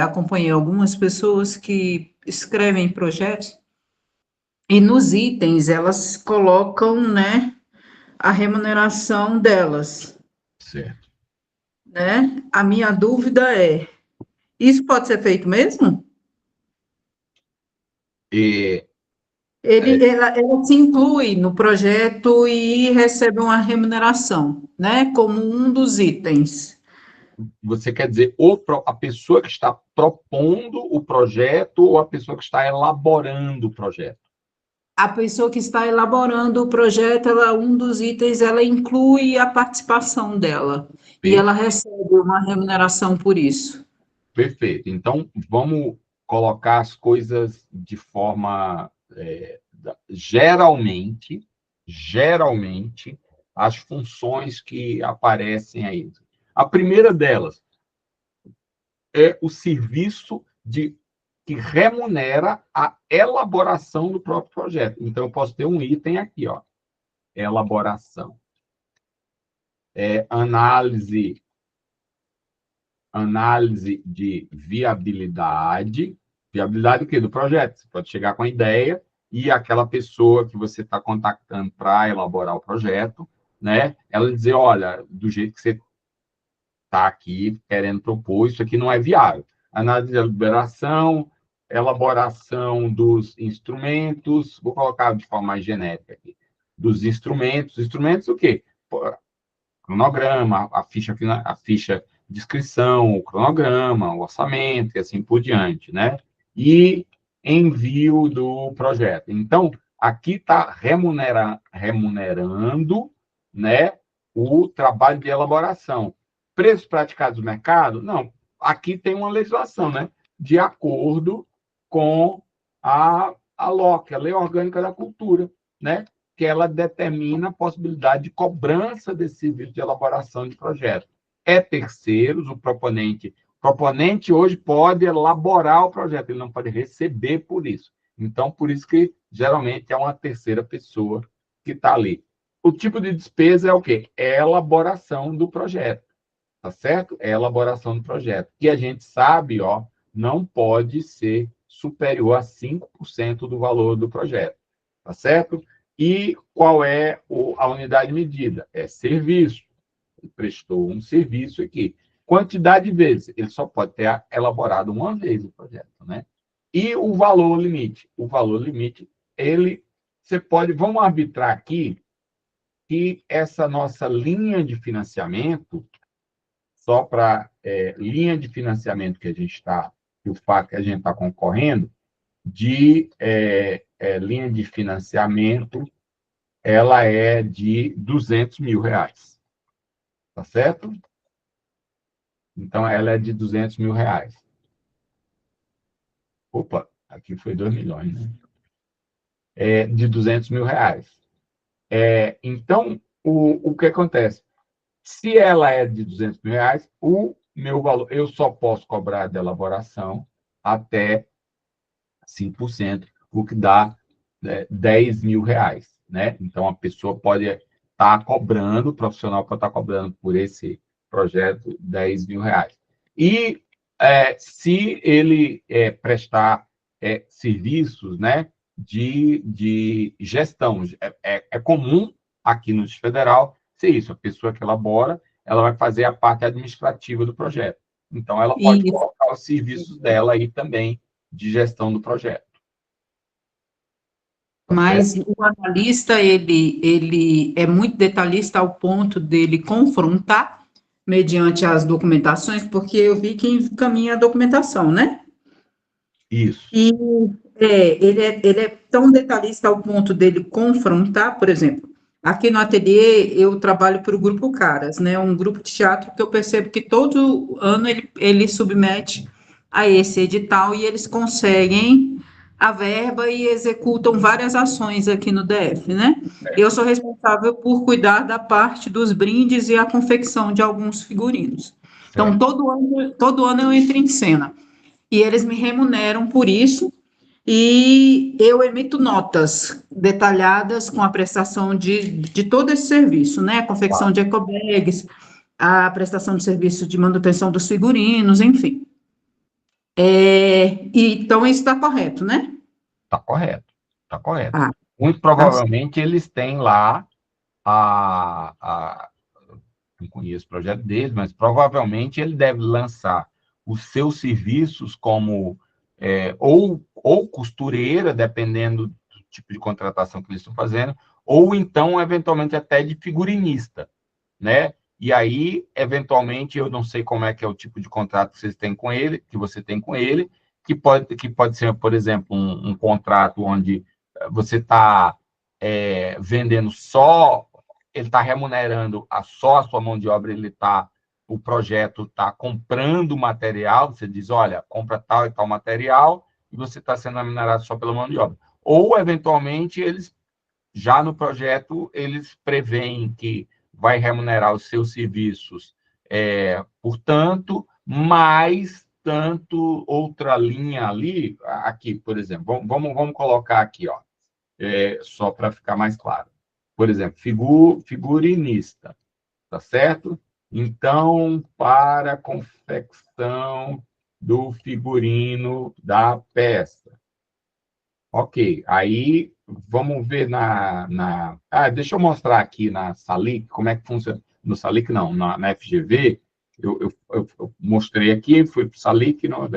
acompanhei algumas pessoas que escrevem projetos e nos itens elas colocam, né, a remuneração delas, Certo. né? A minha dúvida é, isso pode ser feito mesmo? Ela se inclui no projeto e recebe uma remuneração, né, como um dos itens. Você quer dizer a pessoa que está propondo o projeto ou a pessoa que está elaborando o projeto? A pessoa que está elaborando o projeto, um dos itens, ela inclui a participação dela. E ela recebe uma remuneração por isso. Perfeito. Então, vamos colocar as coisas de forma... geralmente, as funções que aparecem aí. A primeira delas é o serviço que remunera a elaboração do próprio projeto. Então, eu posso ter um item aqui, ó, elaboração. Análise de viabilidade. Viabilidade do quê? Do projeto. Você pode chegar com a ideia e aquela pessoa que você está contactando para elaborar o projeto, né? Ela dizer, olha, do jeito que você está aqui querendo propor, isso aqui não é viável. Análise de elaboração dos instrumentos, vou colocar de forma mais genérica aqui, dos instrumentos. Instrumentos o quê? Cronograma, a ficha de inscrição, o cronograma, o orçamento e assim por diante, né? E envio do projeto. Então, aqui está remunerando, né, o trabalho de elaboração. Preços praticados no mercado? Não. Aqui tem uma legislação, né? De acordo com a LOC, a Lei Orgânica da Cultura, né? Que ela determina a possibilidade de cobrança desse serviço de elaboração de projeto. Terceiros, o proponente hoje pode elaborar o projeto, ele não pode receber por isso. Então, por isso que, geralmente, é uma terceira pessoa que está ali. O tipo de despesa é o quê? É a elaboração do projeto, tá certo? É a elaboração do projeto. Que a gente sabe, ó, não pode ser superior a 5% do valor do projeto, tá certo? E qual é a unidade de medida? É serviço. Ele prestou um serviço aqui. Quantidade de vezes? Ele só pode ter elaborado uma vez o projeto, né? E o valor limite? O valor limite, você pode... Vamos arbitrar aqui que essa nossa linha de financiamento, só para linha de financiamento que a gente está, que o fato que a gente está concorrendo, de linha de financiamento, ela é de R$200 mil, tá certo? Então, ela é de R$200 mil. Opa, aqui foi 2 milhões, né? De R$200 mil. Então, o que acontece? Se ela é de R$200 mil, o meu valor, eu só posso cobrar de elaboração até 5%, o que dá R$10 mil, né? Então, a pessoa pode estar cobrando, o profissional pode estar cobrando por esse projeto R$10 mil. E se ele prestar serviços, né, de gestão, é comum aqui no Distrito Federal ser isso, a pessoa que elabora, ela vai fazer a parte administrativa do projeto. Então, ela pode colocar os serviços dela aí também de gestão do projeto. Mas o analista, ele é muito detalhista ao ponto dele confrontar mediante as documentações, porque eu vi que encaminha a documentação, né? Isso. E ele é tão detalhista ao ponto dele confrontar, por exemplo, aqui no ateliê eu trabalho para o Grupo Caras, né? Um grupo de teatro que eu percebo que todo ano ele submete a esse edital e eles conseguem a verba e executam várias ações aqui no DF, né? Eu sou responsável por cuidar da parte dos brindes e a confecção de alguns figurinos. Então, todo ano eu entro em cena. E eles me remuneram por isso, e eu emito notas detalhadas com a prestação de todo esse serviço, né? A confecção de ecobags, a prestação de serviço de manutenção dos figurinos, enfim. Então, isso está correto, né? Está correto, está correto. Ah, muito provavelmente eles têm lá não conheço o projeto deles, mas provavelmente ele deve lançar os seus serviços como ou costureira, dependendo do tipo de contratação que eles estão fazendo, ou então, eventualmente, até de figurinista, né? E aí, eventualmente, eu não sei como é que é o tipo de contrato que vocês têm com ele, que você tem com ele, que pode ser, por exemplo, um contrato onde você está vendendo só, ele está remunerando só a sua mão de obra, o projeto está comprando material, você diz, olha, compra tal e tal material, e você está sendo remunerado só pela mão de obra. Ou, eventualmente, já no projeto, eles preveem que vai remunerar os seus serviços, portanto, mais tanto outra linha ali, aqui, por exemplo, vamos colocar aqui, ó, só para ficar mais claro. Por exemplo, figurinista, tá certo? Então, para a confecção do figurino da peça. Ok, aí vamos ver deixa eu mostrar aqui na Salic, como é que funciona. No Salic, não, na FGV, eu mostrei aqui, fui para o Salic, não,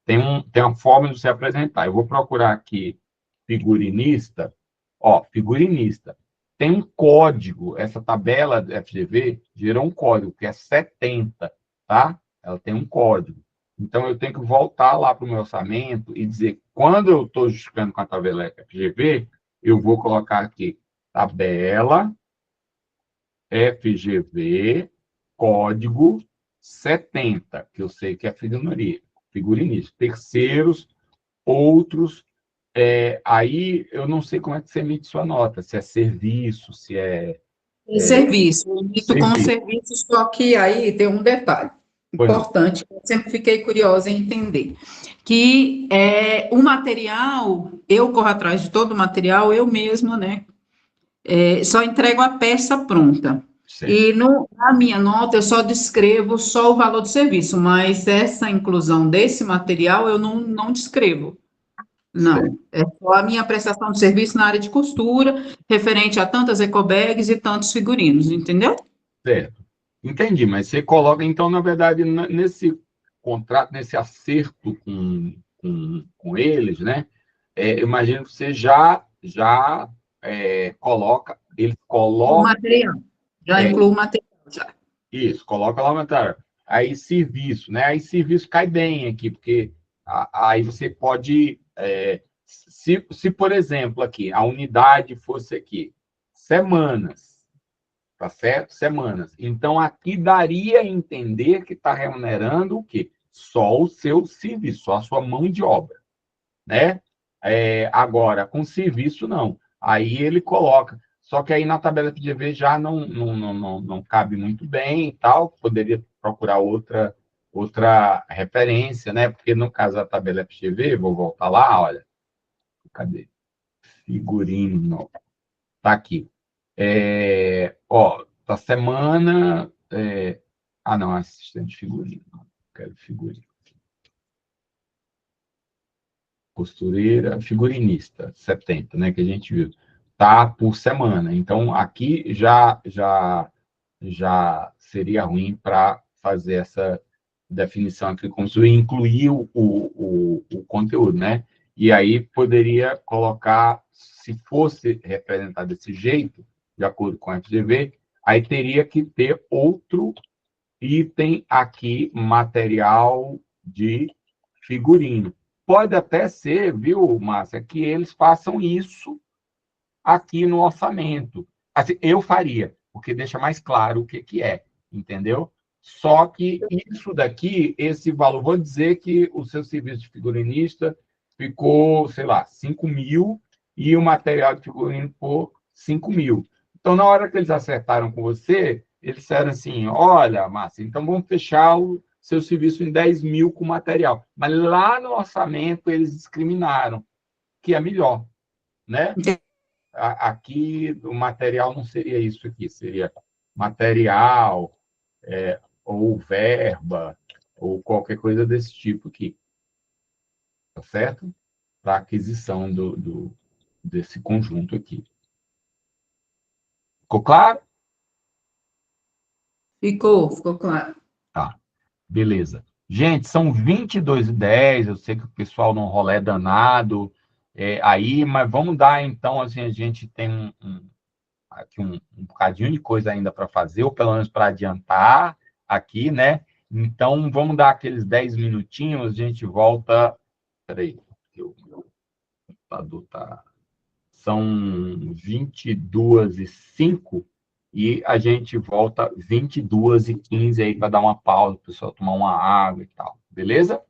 tem uma forma de você apresentar. Eu vou procurar aqui figurinista, ó, figurinista. Tem um código, essa tabela da FGV gerou um código, que é 70, tá? Ela tem um código. Então, eu tenho que voltar lá para o meu orçamento e dizer, quando eu estou justificando com a tabela FGV, eu vou colocar aqui, tabela FGV, código 70, que eu sei que é figurinista. Terceiros, outros, aí eu não sei como é que você emite sua nota, se é serviço, se é... Serviço, eu emito com serviço, só que aí tem um detalhe importante, eu sempre fiquei curiosa em entender, que o material, eu corro atrás de todo o material, eu mesma, né, só entrego a peça pronta. Certo. E na minha nota eu só descrevo só o valor do serviço, mas essa inclusão desse material eu não descrevo. Não, certo. É só a minha prestação de serviço na área de costura, referente a tantas ecobags e tantos figurinos, entendeu? Certo. Entendi, mas você coloca, então, na verdade, nesse contrato, nesse acerto com eles, né? Imagino que você já coloca, eles colocam... O material, já inclui o material, já. Isso, coloca lá o material. Aí, serviço, né? Aí, serviço cai bem aqui, porque aí você pode... se, por exemplo, aqui, a unidade fosse aqui, semanas, tá certo? Semanas. Então, aqui daria a entender que está remunerando o quê? Só o seu serviço, só a sua mão de obra, né? Agora, com serviço, não. Aí ele coloca. Só que aí na tabela FGV já não cabe muito bem e tal. Poderia procurar outra referência, né? Porque no caso da tabela FGV, vou voltar lá, olha. Cadê? Figurino. Tá aqui. Da semana... não, assistente de figurino. Não quero figurino. Costureira, figurinista, 70, né, que a gente viu. Tá por semana. Então, aqui já seria ruim para fazer essa definição aqui, como se eu incluir o conteúdo, né? E aí poderia colocar, se fosse representado desse jeito, de acordo com a FGV, aí teria que ter outro item aqui, material de figurino. Pode até ser, viu, Márcia, que eles façam isso aqui no orçamento. Assim, eu faria, porque deixa mais claro o que é, entendeu? Só que isso daqui, esse valor, vou dizer que o seu serviço de figurinista ficou, sei lá, 5.000 e o material de figurino por 5.000. Então, na hora que eles acertaram com você, eles disseram assim, olha, Márcia, então vamos fechar o seu serviço em 10.000 com material. Mas lá no orçamento eles discriminaram, que é melhor, né? Aqui o material não seria isso aqui, seria material, ou verba, ou qualquer coisa desse tipo aqui, tá certo? Para aquisição desse conjunto aqui. Ficou claro? Ficou claro. Tá, beleza. Gente, são 22h10, eu sei que o pessoal não rolê danado aí, mas vamos dar, então, assim, a gente tem aqui um bocadinho de coisa ainda para fazer, ou pelo menos para adiantar aqui, né? Então, vamos dar aqueles 10 minutinhos, a gente volta. Espera aí, o meu computador tá. São 22h05 e a gente volta 22h15 aí para dar uma pausa, o pessoal tomar uma água e tal. Beleza?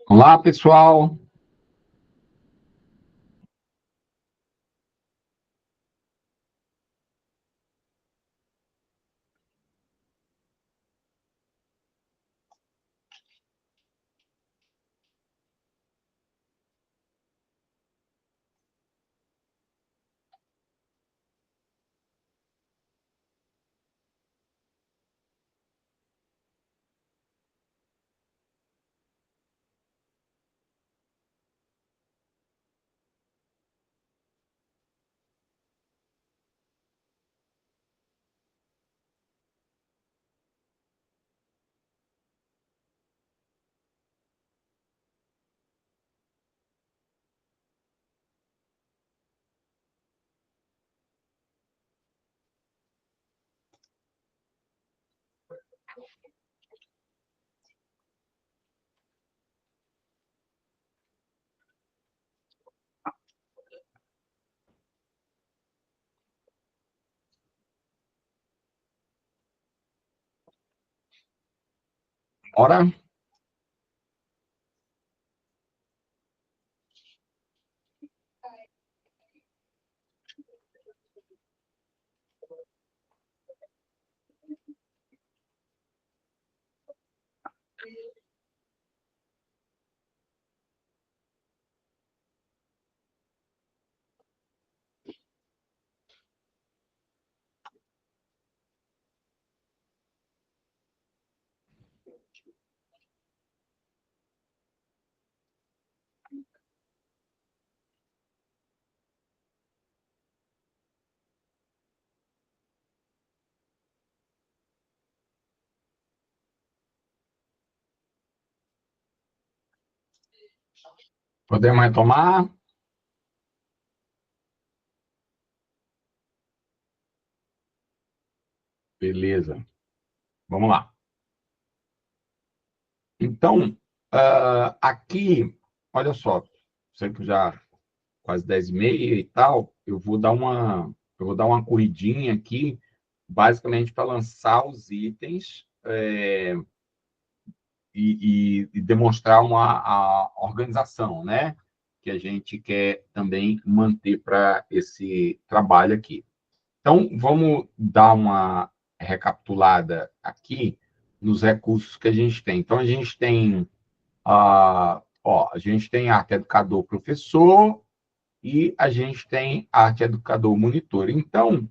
Olá, pessoal. Ora, podemos retomar? Beleza. Vamos lá. Então, aqui, olha só, sempre já quase 10h30 e tal, eu vou dar uma corridinha aqui, basicamente para lançar os itens e demonstrar a organização, né? Que a gente quer também manter para esse trabalho aqui. Então, vamos dar uma recapitulada aqui nos recursos que a gente tem. Então, a gente tem a gente tem arte educador professor e a gente tem arte educador monitor. Então,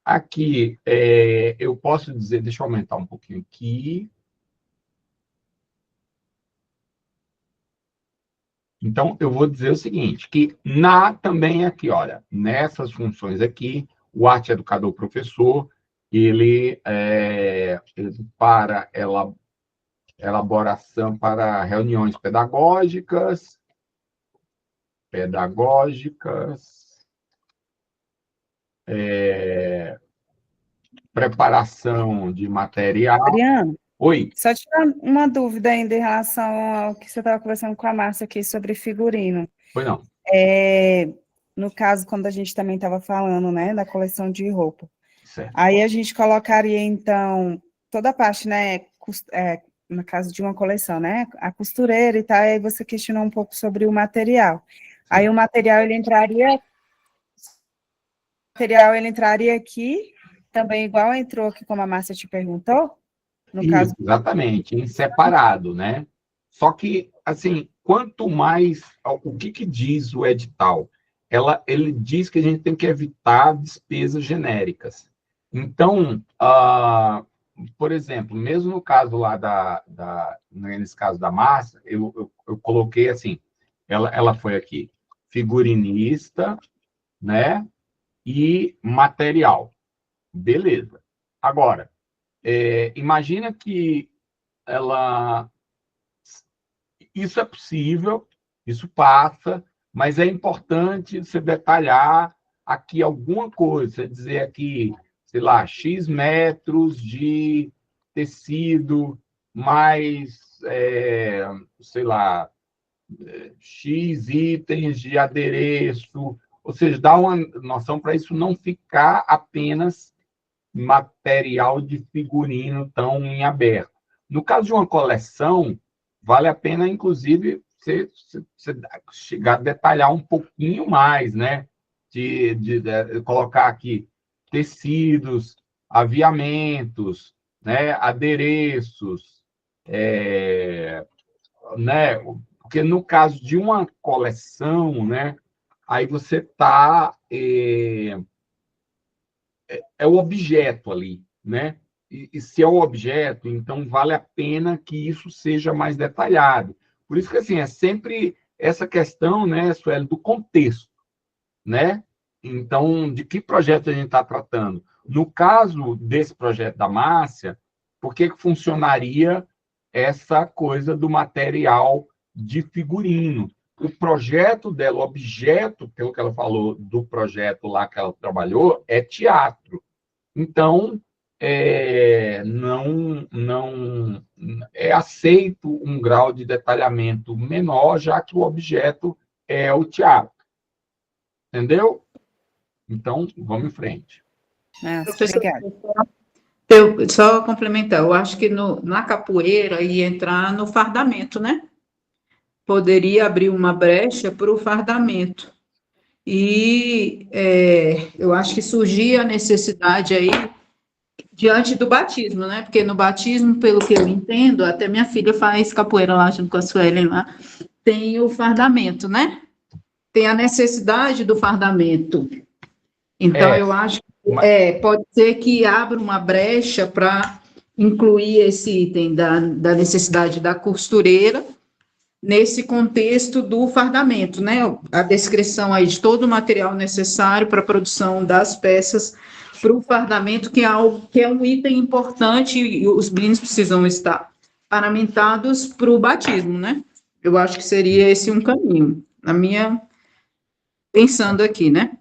aqui eu posso dizer, deixa eu aumentar um pouquinho aqui. Então, eu vou dizer o seguinte, que também aqui, olha, nessas funções aqui, o arte educador professor, ele para elaboração para reuniões preparação de material. Adriano, Oi, só tirar uma dúvida ainda em relação ao que você estava conversando com a Márcia aqui sobre figurino. foi não. No caso, quando a gente também estava falando, né, da coleção de roupa. Certo. Aí a gente colocaria, então, toda a parte, né, no caso de uma coleção, né, a costureira e tal, aí você questionou um pouco sobre o material. Aí o material, ele entraria aqui, também igual entrou aqui, como a Márcia te perguntou, no caso... Isso, exatamente, em separado, né? Só que, assim, quanto mais... O que diz o edital? Ele diz que a gente tem que evitar despesas genéricas. Então, por exemplo, mesmo no caso lá nesse caso da Márcia, eu coloquei assim, ela foi aqui, figurinista, né? E material. Beleza. Agora, imagina que isso é possível, isso passa, mas é importante você detalhar aqui alguma coisa, você dizer aqui, sei lá, X metros de tecido, mais, sei lá, X itens de adereço, ou seja, dá uma noção para isso não ficar apenas material de figurino tão em aberto. No caso de uma coleção, vale a pena, inclusive, você chegar a detalhar um pouquinho mais, né? De colocar aqui tecidos, aviamentos, né? Adereços, né? Porque no caso de uma coleção, né? Aí você está é o objeto ali, né? E se é o objeto, então vale a pena que isso seja mais detalhado. Por isso que assim é sempre essa questão, né, Sueli, do contexto, né? Então, de que projeto a gente está tratando? No caso desse projeto da Márcia, por que funcionaria essa coisa do material de figurino? O projeto dela, o objeto, pelo que ela falou do projeto lá que ela trabalhou, é teatro. Então, não é aceito um grau de detalhamento menor, já que o objeto é o teatro. Entendeu? Então, vamos em frente. Professor, Obrigada. eu só complementar, eu acho que na capoeira ia entrar no fardamento, né? Poderia abrir uma brecha para o fardamento. E eu acho que surgia a necessidade aí diante do batismo, né? Porque no batismo, pelo que eu entendo, até minha filha faz capoeira lá junto com a Suelen lá, tem o fardamento, né? Tem a necessidade do fardamento. Então, eu acho que pode ser que abra uma brecha para incluir esse item da necessidade da costureira nesse contexto do fardamento, né? A descrição aí de todo o material necessário para a produção das peças para o fardamento, que é algo que é um item importante e os blinds precisam estar paramentados para o batismo, né? Eu acho que seria esse um caminho, pensando aqui, né?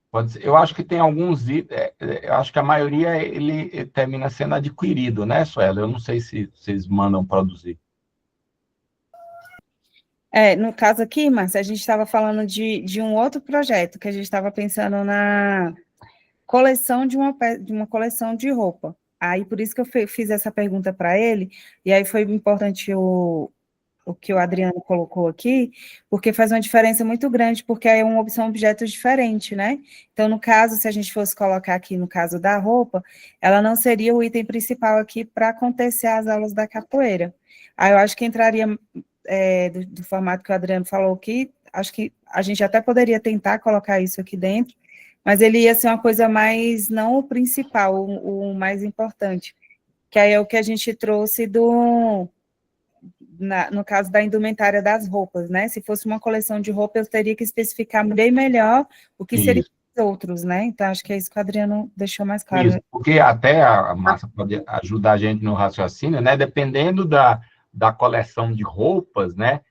Pode ser. Eu acho que tem alguns itens, eu acho que a maioria ele termina sendo adquirido, né, Suela? Eu não sei se vocês mandam produzir. No caso aqui, Márcia, a gente estava falando de um outro projeto, que a gente estava pensando na coleção de uma coleção de roupa. Aí, por isso que eu fiz essa pergunta para ele, e aí foi importante o que o Adriano colocou aqui, porque faz uma diferença muito grande, porque aí são objetos diferentes, né? Então, no caso, se a gente fosse colocar aqui no caso da roupa, ela não seria o item principal aqui para acontecer as aulas da capoeira. Aí eu acho que entraria do formato que o Adriano falou aqui, acho que a gente até poderia tentar colocar isso aqui dentro, mas ele ia ser uma coisa mais, não o principal, o mais importante, que aí é o que a gente trouxe no caso da indumentária das roupas, né? Se fosse uma coleção de roupa, eu teria que especificar bem melhor o que seriam os outros, né? Então, acho que é isso que o Adriano deixou mais claro. Isso, porque até a Márcia pode ajudar a gente no raciocínio, né? Dependendo da coleção de roupas, né?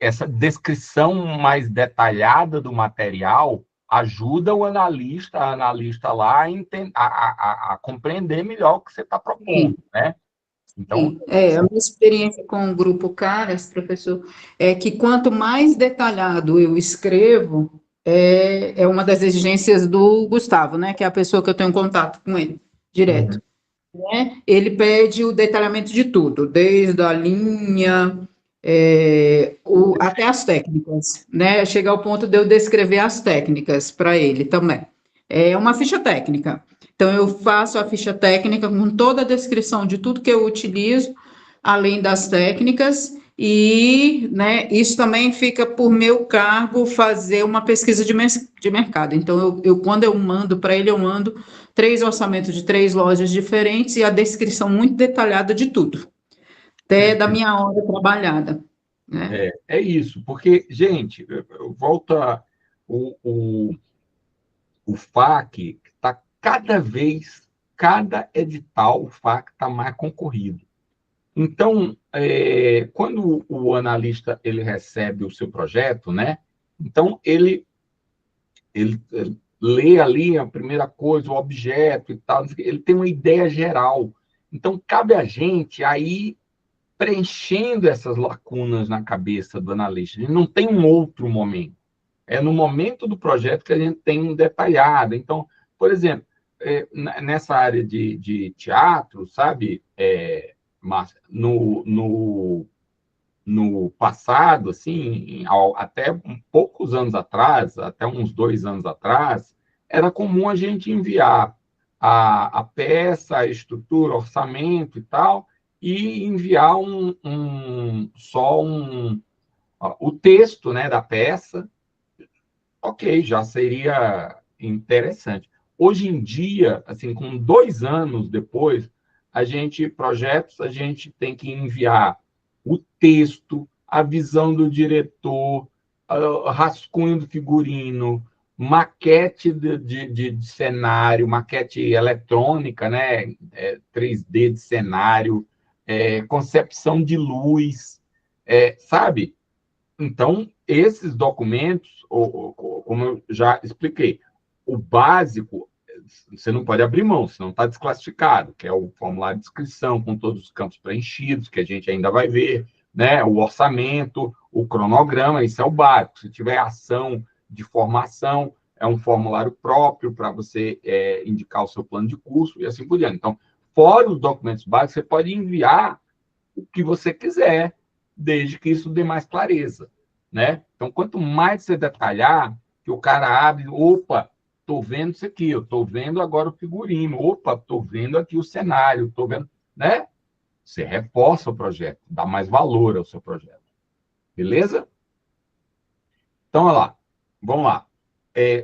Essa descrição mais detalhada do material ajuda a analista lá a compreender melhor o que você está propondo, né? Então, a minha experiência com o grupo Caras, professor, é que quanto mais detalhado eu escrevo, é uma das exigências do Gustavo, né, que é a pessoa que eu tenho contato com ele direto. Né? Ele pede o detalhamento de tudo, desde a linha até as técnicas, né? Chega ao ponto de eu descrever as técnicas para ele também. É uma ficha técnica. Então, eu faço a ficha técnica com toda a descrição de tudo que eu utilizo, além das técnicas, e né, isso também fica por meu cargo fazer uma pesquisa de mercado. Então, quando eu mando para ele, eu mando 3 orçamentos de 3 lojas diferentes e a descrição muito detalhada de tudo, até da minha hora trabalhada. Né? É isso, porque, gente, volta o FAQ está cada edital, o FAQ está mais concorrido. Então, quando o analista ele recebe o seu projeto, né? Então ele lê ali a primeira coisa, o objeto e tal, ele tem uma ideia geral. Então, cabe a gente aí preenchendo essas lacunas na cabeça do analista. Ele não tem um outro momento. É no momento do projeto que a gente tem um detalhado. Então, por exemplo, nessa área de teatro, sabe, Márcia, no passado, assim, até poucos anos atrás, até uns 2 anos atrás, era comum a gente enviar a peça, a estrutura, orçamento e tal, e enviar só o texto, né, da peça. Ok, já seria interessante. Hoje em dia, assim, com 2 anos depois, projetos, a gente tem que enviar o texto, a visão do diretor, rascunho do figurino, maquete de cenário, maquete eletrônica, né? 3D de cenário, concepção de luz, sabe? Então, esses documentos, como eu já expliquei, o básico, você não pode abrir mão, senão está desclassificado, que é o formulário de inscrição, com todos os campos preenchidos, que a gente ainda vai ver, né? O orçamento, o cronograma, isso é o básico. Se tiver ação de formação, é um formulário próprio para você indicar o seu plano de curso e assim por diante. Então, fora os documentos básicos, você pode enviar o que você quiser, desde que isso dê mais clareza, né? Então, quanto mais você detalhar, que o cara abre, opa, estou vendo isso aqui, eu estou vendo agora o figurino, opa, estou vendo aqui o cenário, estou vendo, né? Você reforça o projeto, dá mais valor ao seu projeto. Beleza? Então, olha lá, vamos lá.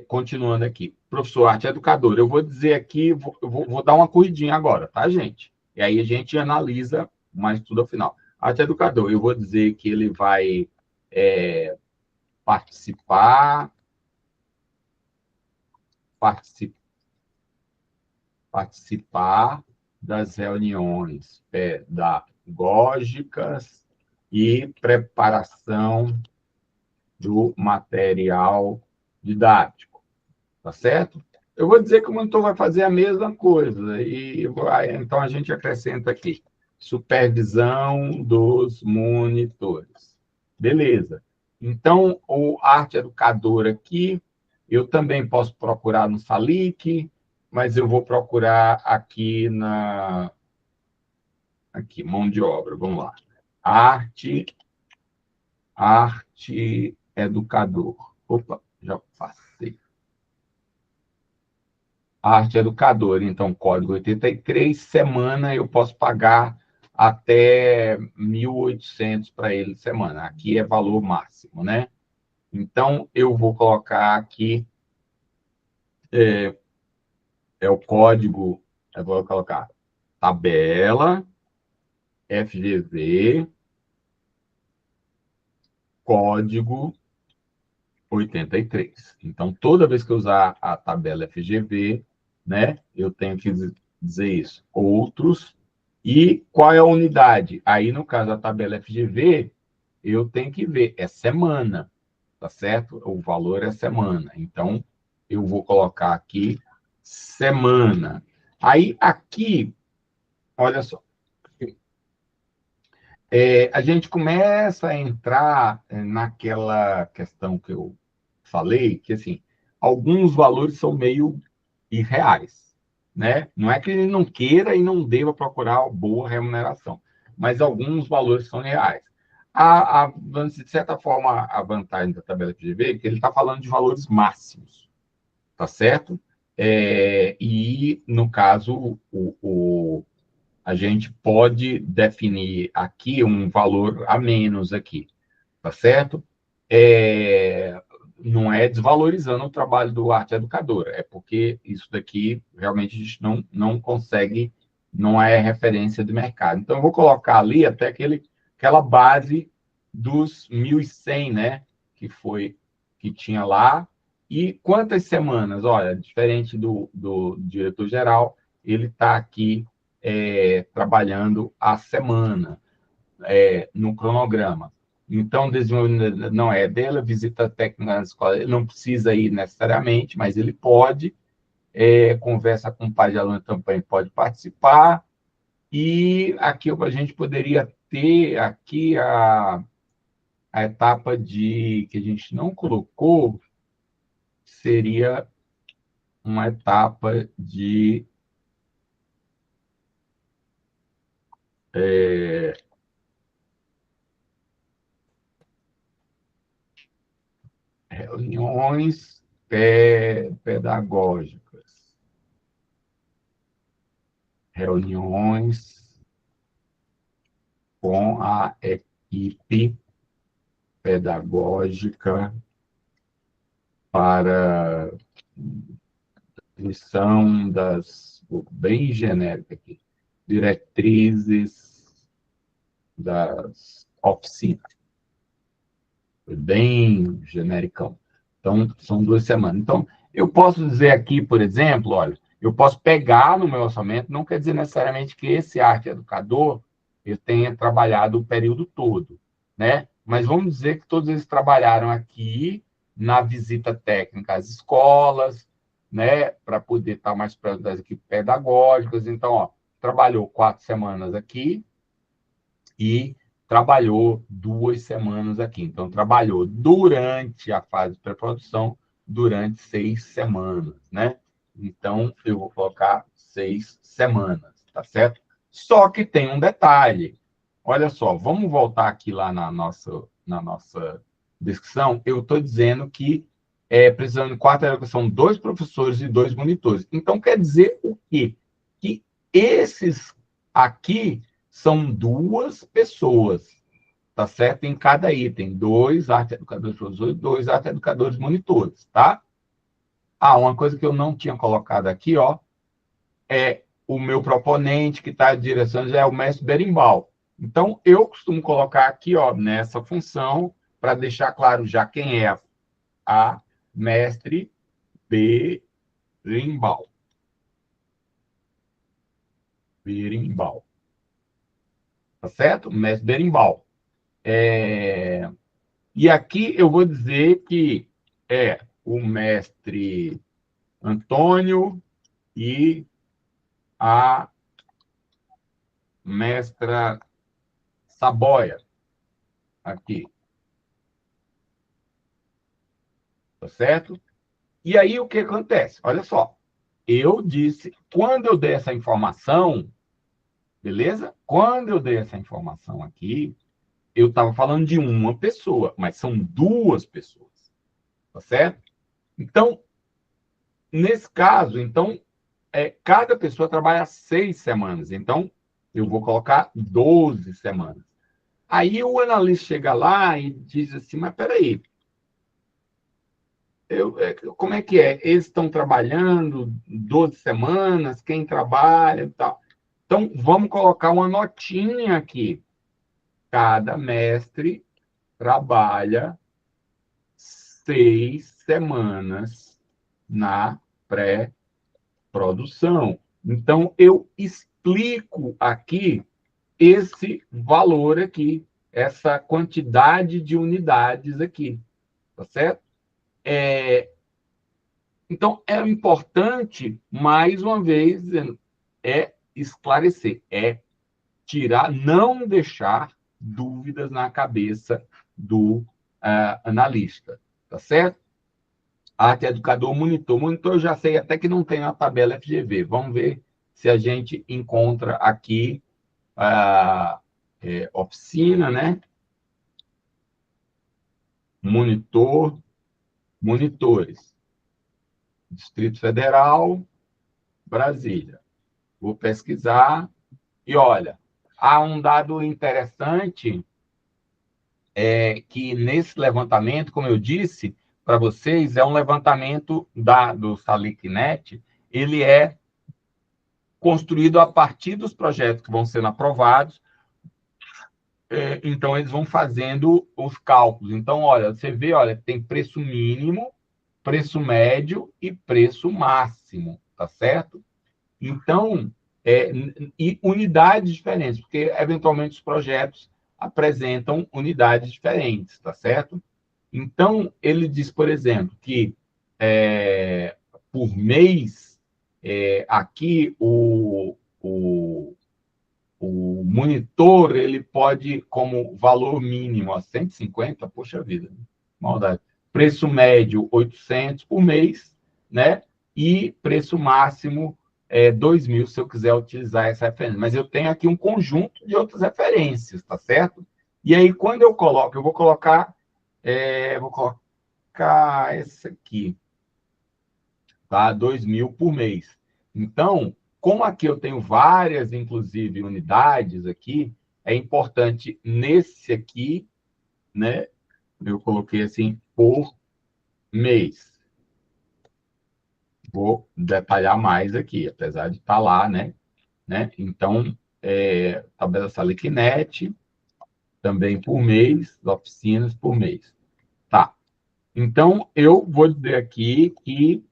Continuando aqui, professor, arte educador, eu vou dizer aqui, vou dar uma corridinha agora, tá, gente? E aí a gente analisa mais tudo ao final. Arte educador, eu vou dizer que ele vai participar, particip- participar das reuniões pedagógicas e preparação do material didático, tá certo? Eu vou dizer que o monitor vai fazer a mesma coisa, então a gente acrescenta aqui, supervisão dos monitores. Beleza. Então, o arte educador aqui, eu também posso procurar no Salic, mas eu vou procurar aqui aqui, mão de obra, vamos lá. Arte educador. Opa, já passei. Arte educador, então, código 83, semana eu posso pagar até 1.800 para ele semana. Aqui é valor máximo, né? Então, eu vou colocar aqui, o código, eu vou colocar tabela, FGV, código 83. Então, toda vez que eu usar a tabela FGV, né, eu tenho que dizer isso. Outros. E qual é a unidade? Aí, no caso da tabela FGV, eu tenho que ver, é semana, tá certo? O valor é semana. Então, eu vou colocar aqui semana. Aí, aqui, olha só, a gente começa a entrar naquela questão que eu falei, que, assim, alguns valores são meio irreais, né? Não é que ele não queira e não deva procurar boa remuneração, mas alguns valores são reais. De certa forma, a vantagem da tabela FGV é que ele está falando de valores máximos, tá certo? E, no caso, a gente pode definir aqui um valor a menos aqui, tá certo? Não é desvalorizando o trabalho do arte educador, é porque isso daqui realmente a gente não consegue, não é referência de mercado. Então, eu vou colocar ali até aquela base dos 1.100, né? Que tinha lá. E quantas semanas? Olha, diferente do diretor-geral, ele está aqui trabalhando a semana no cronograma. Então, desenvolvimento não é dela, visita técnica na escola, ele não precisa ir necessariamente, mas ele pode, conversa com o pai de aluno também pode participar, e aqui a gente poderia ter aqui a etapa que a gente não colocou, seria uma etapa de reuniões pedagógicas. Reuniões com a equipe pedagógica para definição das, bem genérica aqui, diretrizes das oficinas. Bem genericão. Então, são 2 semanas. Então, eu posso dizer aqui, por exemplo, olha, eu posso pegar no meu orçamento, não quer dizer necessariamente que esse arte educador eu tenha trabalhado o período todo, né? Mas vamos dizer que todos eles trabalharam aqui na visita técnica às escolas, né? Para poder estar mais próximo das equipes pedagógicas. Então, ó, trabalhou 4 semanas aqui e trabalhou 2 semanas aqui. Então, trabalhou durante a fase de pré-produção, durante 6 semanas, né? Então, eu vou colocar 6 semanas, tá certo? Só que tem um detalhe. Olha só, vamos voltar aqui lá na nossa descrição. Eu estou dizendo que precisando de 4 são 2 professores e 2 monitores. Então, quer dizer o quê? Que esses aqui são 2 pessoas, tá certo? Em cada item, 2 arte educadores professores, 2 arte educadores monitores, tá? Ah, uma coisa que eu não tinha colocado aqui, ó, é o meu proponente que está à direção é o mestre Berimbau. Então, eu costumo colocar aqui, ó, nessa função, para deixar claro já quem é a mestre Berimbau. Berimbau. Tá certo? Mestre Berimbau. E aqui eu vou dizer que é o mestre Antônio e a mestra Saboia. Aqui. Tá certo? E aí o que acontece? Olha só. Eu disse, quando eu dei essa informação, beleza? Quando eu dei essa informação aqui, eu estava falando de uma pessoa, mas são 2 pessoas. Tá certo? Então, nesse caso, então, cada pessoa trabalha 6 semanas. Então, eu vou colocar 12 semanas. Aí o analista chega lá e diz assim, mas peraí, como é que é? Eles estão trabalhando 12 semanas, quem trabalha e tal. Então, vamos colocar uma notinha aqui. Cada mestre trabalha 6 semanas na pré-produção. Então, eu explico aqui esse valor aqui, essa quantidade de unidades aqui, tá certo? Então, é importante, mais uma vez, esclarecer, tirar, não deixar dúvidas na cabeça do analista, tá certo? Arte educador, monitor. Monitor eu já sei até que não tem na tabela FGV. Vamos ver se a gente encontra aqui a oficina, né? Monitor, monitores. Distrito Federal, Brasília. Vou pesquisar e olha, há um dado interessante que nesse levantamento, como eu disse para vocês, é um levantamento do SalicNet, ele é construído a partir dos projetos que vão sendo aprovados, então eles vão fazendo os cálculos. Então, olha, você vê, olha, tem preço mínimo, preço médio e preço máximo, tá certo? Então, e unidades diferentes, porque, eventualmente, os projetos apresentam unidades diferentes, tá certo? Então, ele diz, por exemplo, que por mês, aqui o monitor, ele pode, como valor mínimo, 150, poxa vida, maldade. Preço médio, 800 por mês, né? E preço máximo, 2.000, se eu quiser utilizar essa referência. Mas eu tenho aqui um conjunto de outras referências, tá certo? E aí, quando eu coloco, eu vou colocar ficar essa aqui, tá? 2.000 por mês. Então, como aqui eu tenho várias, inclusive, unidades aqui, é importante nesse aqui, né? Eu coloquei assim, por mês. Vou detalhar mais aqui, apesar de estar lá, né? Então, tabela Salicnet, também por mês, oficinas por mês. Tá. Então, eu vou dizer aqui que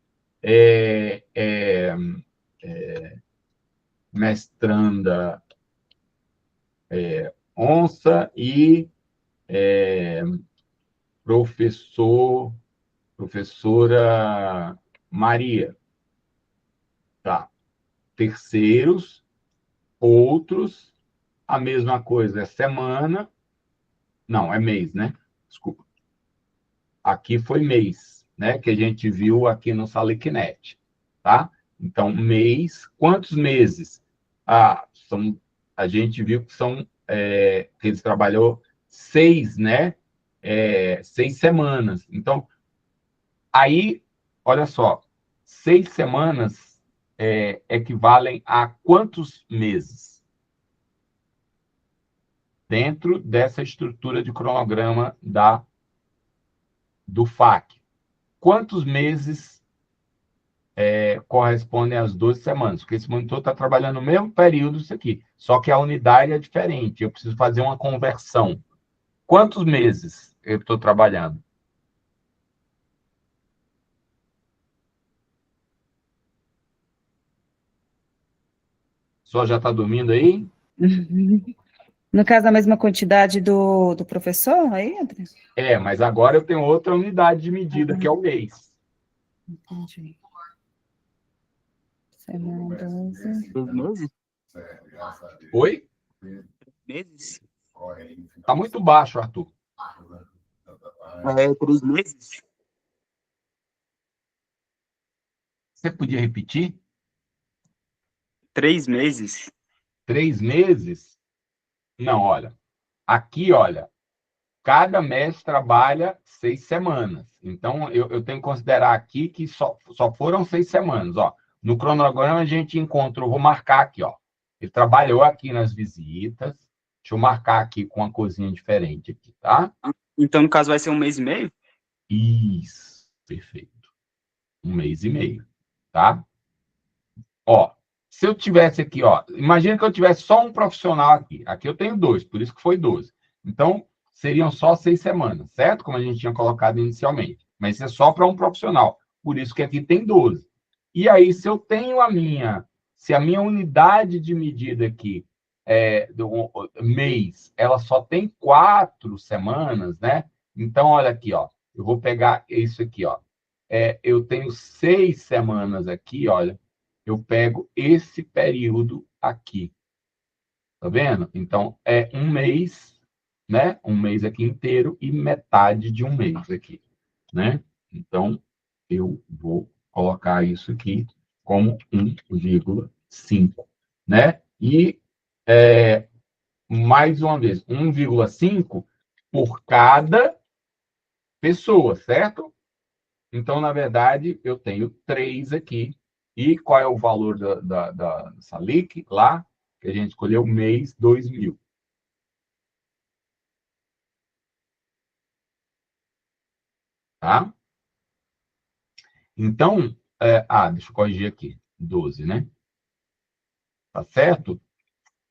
mestranda Onça e professora Maria. Tá. Terceiros, outros, a mesma coisa, é semana. Não, é mês, né? Desculpa. Aqui foi mês, né? Que a gente viu aqui no Salicnet, tá? Então, mês, quantos meses? A gente viu que que eles trabalhou 6, né? 6 semanas. Então, aí, olha só, 6 semanas equivalem a quantos meses? Dentro dessa estrutura de cronograma do FAC. Quantos meses correspondem às 12 semanas? Porque esse monitor está trabalhando no mesmo período isso aqui, só que a unidade é diferente. Eu preciso fazer uma conversão. Quantos meses eu estou trabalhando? Só já está dormindo aí? No caso, a mesma quantidade do professor aí, André? Mas agora eu tenho outra unidade de medida, que é o mês. Entendi. Semana 12. 3 meses? Oi? Meses? Está muito baixo, Arthur. 3 meses? Você podia repetir? 3 meses? 3 meses? Não, olha. Aqui, olha, cada mês trabalha 6 semanas. Então, eu tenho que considerar aqui que só foram 6 semanas. Ó. No cronograma, a gente encontrou, vou marcar aqui, ó. Ele trabalhou aqui nas visitas. Deixa eu marcar aqui com uma coisinha diferente aqui, tá? Então, no caso, vai ser 1 mês e meio? Isso, perfeito. 1 mês e meio, tá? Ó, se eu tivesse aqui, ó, imagina que eu tivesse só um profissional aqui. Aqui eu tenho 2, por isso que foi 12. Então, seriam só 6 semanas, certo? Como a gente tinha colocado inicialmente. Mas isso é só para um profissional. Por isso que aqui tem 12. E aí, se eu tenho se a minha unidade de medida aqui do mês, ela só tem 4 semanas, né? Então, olha aqui, ó. Eu vou pegar isso aqui, ó. Eu tenho 6 semanas aqui, olha. Eu pego esse período aqui. Tá vendo? Então, é 1 mês, né? 1 mês aqui inteiro e metade de 1 mês aqui, né? Então, eu vou colocar isso aqui como 1,5, né? E, mais uma vez, 1,5 por cada pessoa, certo? Então, na verdade, eu tenho 3 aqui. E qual é o valor da Salic lá? Que a gente escolheu mês 2.000. Tá? Então, deixa eu corrigir aqui. 12, né? Tá certo?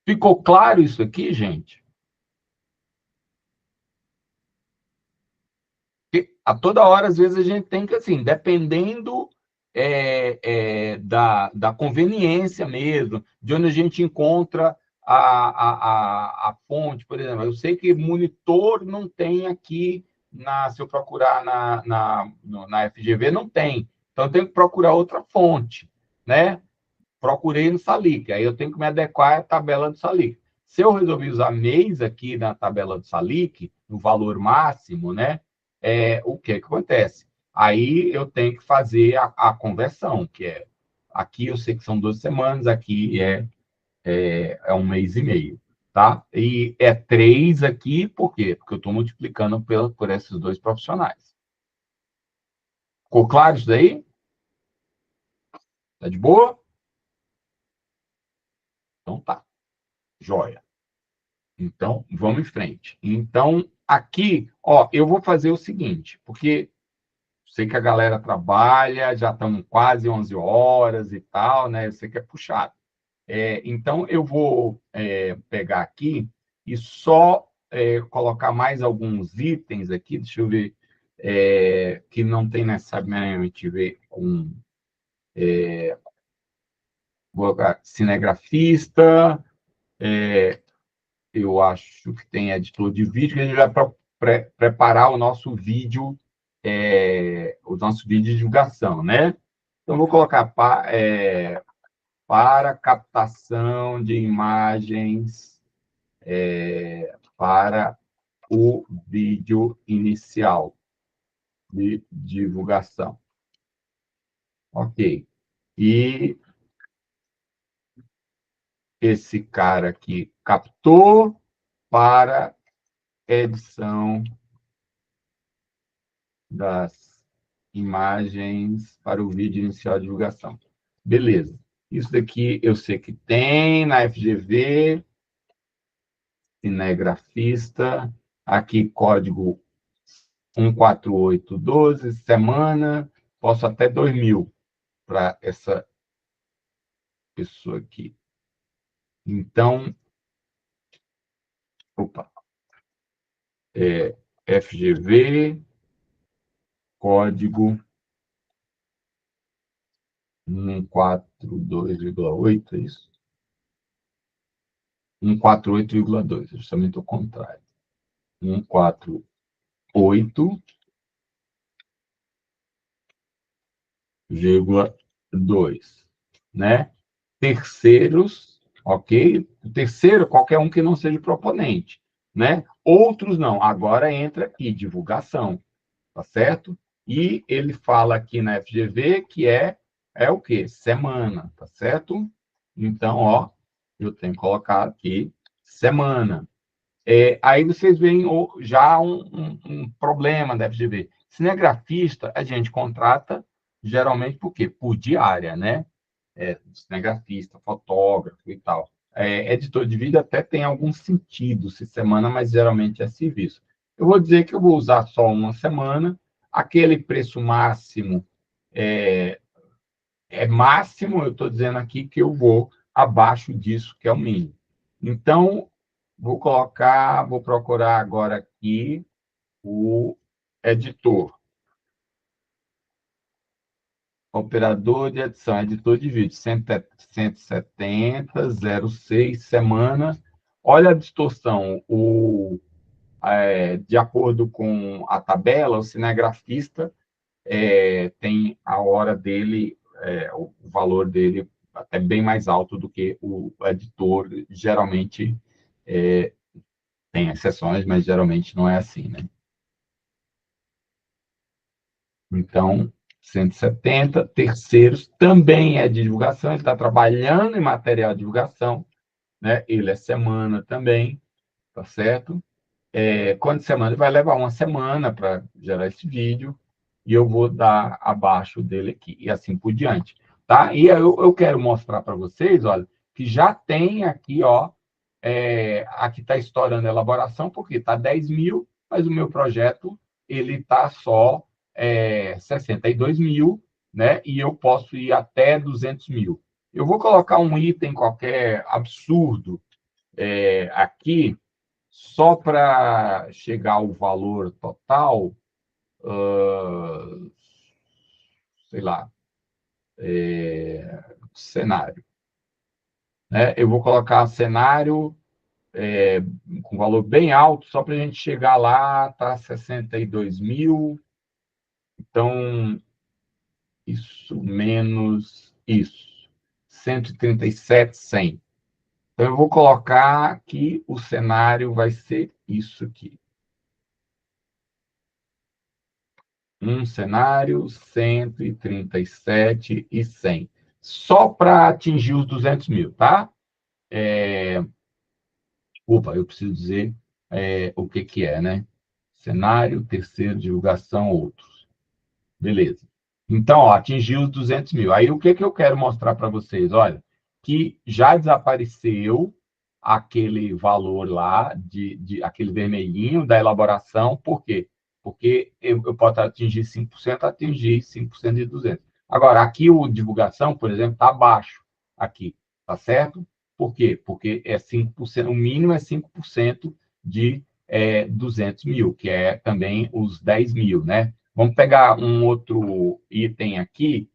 Ficou claro isso aqui, gente? Porque a toda hora, às vezes, a gente tem que, assim, dependendo da conveniência mesmo, de onde a gente encontra a fonte, por exemplo. Eu sei que monitor não tem aqui, se eu procurar na FGV, não tem. Então, eu tenho que procurar outra fonte, né? Procurei no Salic, aí eu tenho que me adequar à tabela do Salic. Se eu resolver usar mês aqui na tabela do Salic, no valor máximo, né? O que acontece? Aí eu tenho que fazer a conversão, que aqui eu sei que são 12 semanas, aqui é 1 mês e meio, tá? E é 3 aqui, por quê? Porque eu estou multiplicando por esses 2 profissionais. Ficou claro isso daí? Tá de boa? Então tá. Joia. Então, vamos em frente. Então, aqui, ó, eu vou fazer o seguinte, porque sei que a galera trabalha, já estamos quase 11 horas e tal, né? Eu sei que é puxado. Então, eu vou pegar aqui e só colocar mais alguns itens aqui, deixa eu ver, que não tem necessariamente ver com vou colocar cinegrafista, eu acho que tem editor de vídeo, que a gente vai preparar o nosso vídeo de divulgação, né? Então, vou colocar para captação de imagens para o vídeo inicial de divulgação. Ok. E esse cara aqui captou para edição das imagens para o vídeo inicial de divulgação. Beleza. Isso daqui eu sei que tem na FGV, cinegrafista, aqui código 14812, semana, posso até 2.000 para essa pessoa aqui. Então, opa, FGV, código 142,8, é isso? 148,2, justamente o contrário. 148,2, né? Terceiros, ok? O terceiro, qualquer um que não seja proponente, né? Outros não. Agora entra aqui, divulgação, tá certo? E ele fala aqui na FGV que é o quê? Semana, tá certo? Então, ó, eu tenho que colocar aqui semana. Aí vocês veem já um problema da FGV. Cinegrafista, a gente contrata geralmente por quê? Por diária, né? Cinegrafista, fotógrafo e tal. Editor de vídeo até tem algum sentido, se semana, mas geralmente é serviço. Eu vou dizer que eu vou usar só uma semana, aquele preço máximo máximo, eu estou dizendo aqui que eu vou abaixo disso, que é o mínimo. Então, vou procurar agora aqui o editor. Operador de edição, editor de vídeo, 170, 06, semana. Olha a distorção. De acordo com a tabela, o cinegrafista tem a hora dele, o valor dele até bem mais alto do que o editor. Geralmente, tem exceções, mas geralmente não é assim, né? Então, 170. Terceiros também é de divulgação, ele está trabalhando em material de divulgação, né? Ele é semana também, tá certo? Quando semana, ele vai levar uma semana para gerar esse vídeo, e eu vou dar abaixo dele aqui, e assim por diante, tá? E eu quero mostrar para vocês, olha, que já tem aqui, ó, aqui está estourando a elaboração, porque está 10.000, mas o meu projeto ele está só 62.000, né? E eu posso ir até 200.000. Eu vou colocar um item qualquer absurdo aqui, só para chegar ao valor total, sei lá, cenário. Né? Eu vou colocar cenário com valor bem alto, só para a gente chegar lá, tá 62.000. Então, isso menos isso, 137.100. Então, eu vou colocar que o cenário vai ser isso aqui. Um cenário, 137.100. Só para atingir os 200.000, tá? Opa, eu preciso dizer o que é, né? Cenário, terceiro, divulgação, outros. Beleza. Então, ó, atingiu os 200 mil. Aí, o que que eu quero mostrar para vocês? Olha, que já desapareceu aquele valor lá, aquele vermelhinho da elaboração. Por quê? Porque eu posso atingir 5%, atingir 5% de 200. Agora, aqui o divulgação, por exemplo, está abaixo aqui, tá certo? Por quê? Porque é 5%, o mínimo é 5% de 200 mil, que é também os 10 mil, né? Vamos pegar um outro item aqui,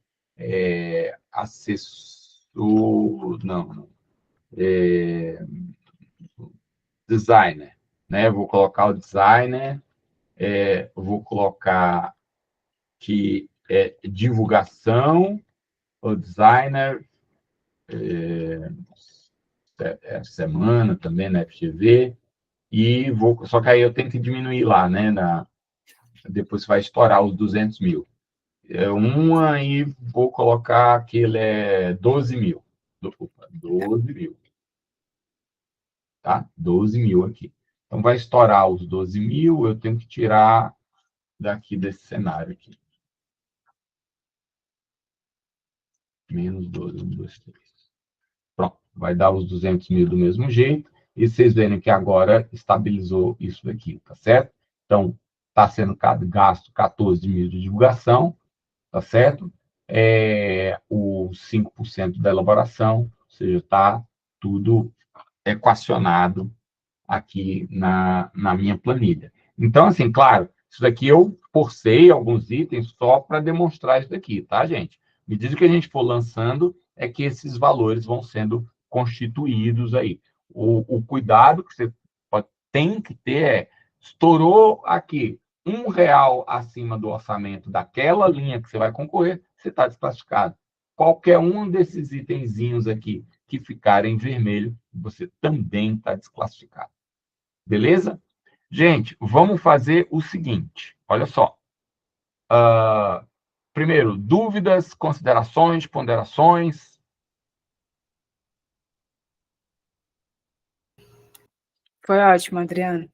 assessor, não, designer, né? Vou colocar o designer, vou colocar que é divulgação, o designer, semana também na FGV, só que aí eu tenho que diminuir lá, né? Depois vai estourar os 200 mil. Uma e vou colocar que ele é 12 mil. Opa, 12 mil. Tá? 12 mil aqui. Então, vai estourar os 12 mil, eu tenho que tirar daqui desse cenário aqui. Menos 12, 1, 2, 3. Pronto, vai dar os 200 mil do mesmo jeito. E vocês verem que agora estabilizou isso daqui, tá certo? Então, está sendo gasto 14 mil de divulgação, tá certo? Os 5% da elaboração, ou seja, está tudo equacionado aqui na minha planilha. Então, assim, claro, isso daqui eu forcei alguns itens só para demonstrar isso daqui, tá, gente? À medida que a gente for lançando, é que esses valores vão sendo constituídos aí. O cuidado que você tem que ter estourou aqui R$ 1 acima do orçamento daquela linha que você vai concorrer, você está desclassificado. Qualquer um desses itenzinhos aqui que ficarem em vermelho, você também está desclassificado. Beleza? Gente, vamos fazer o seguinte. Olha só. Primeiro, dúvidas, considerações, ponderações? Foi ótimo, Adriano.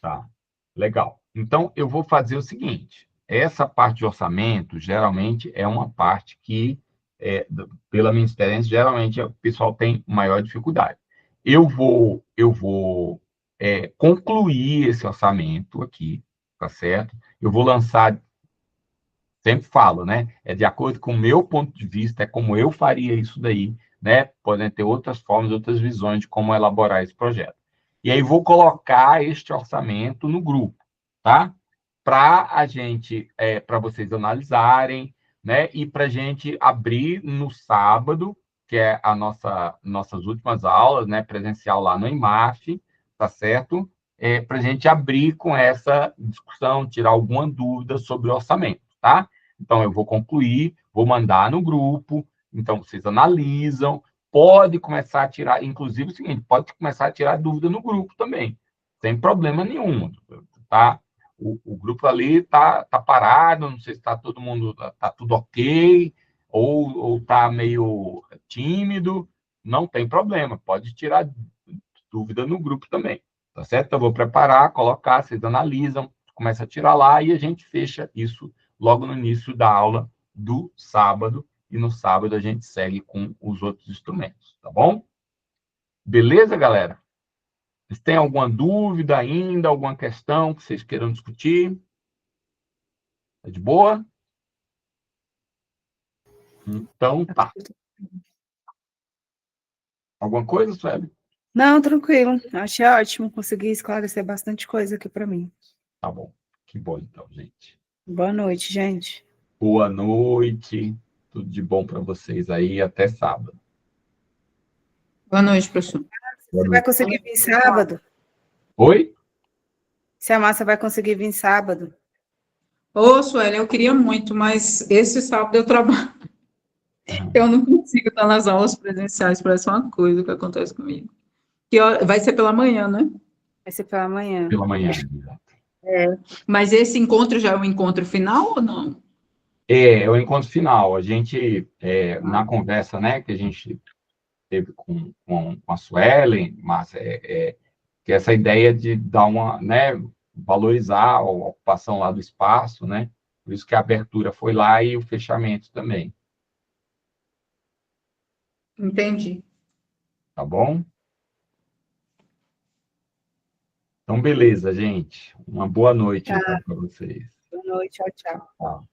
Tá, legal. Então, eu vou fazer o seguinte. Essa parte de orçamento, geralmente, é uma parte que, pela minha experiência, geralmente o pessoal tem maior dificuldade. Eu vou concluir esse orçamento aqui, tá certo? Eu vou lançar, sempre falo, né? É de acordo com o meu ponto de vista, é como eu faria isso daí, né? Podem ter outras formas, outras visões de como elaborar esse projeto. E aí vou colocar este orçamento no grupo, tá? Para a gente, para vocês analisarem, né? E para a gente abrir no sábado, que é a nossas últimas aulas, né? Presencial lá no IMAF, tá certo? Para a gente abrir com essa discussão, tirar alguma dúvida sobre o orçamento, tá? Então, eu vou concluir, vou mandar no grupo, então vocês analisam, pode começar a tirar, inclusive o seguinte, pode começar a tirar dúvida no grupo também, sem problema nenhum, tá? O grupo ali tá parado, não sei se está todo mundo, tá tudo ok, ou tá meio tímido, não tem problema, pode tirar dúvida no grupo também, tá certo? Então, eu vou preparar, colocar, vocês analisam, começa a tirar lá e a gente fecha isso logo no início da aula do sábado, e no sábado a gente segue com os outros instrumentos, tá bom? Beleza, galera? Vocês têm alguma dúvida ainda, alguma questão que vocês queiram discutir? Tá de boa? Então, tá. Alguma coisa, Sueli? Não, tranquilo. Achei ótimo. Consegui esclarecer bastante coisa aqui para mim. Tá bom. Que bom, então, gente. Boa noite, gente. Boa noite. Tudo de bom para vocês aí. Até sábado. Boa noite, professor. Você vai conseguir vir sábado? Oi? Se a Márcia vai conseguir vir sábado? Ô, Sueli, eu queria muito, mas esse sábado eu trabalho. Eu não consigo estar nas aulas presenciais, parece uma coisa que acontece comigo. Vai ser pela manhã, né? Vai ser pela manhã. Pela manhã, exato. Mas esse encontro já é o encontro final ou não? É o encontro final. A gente, na conversa, né, que a gente teve com a Suelen, mas que essa ideia de dar uma, né, valorizar a ocupação lá do espaço, né, Por isso que a abertura foi lá e o fechamento também. Entendi. Tá bom? Então, beleza, gente. Uma boa noite, Tá, então, para vocês. boa noite, tchau, tchau. Tá.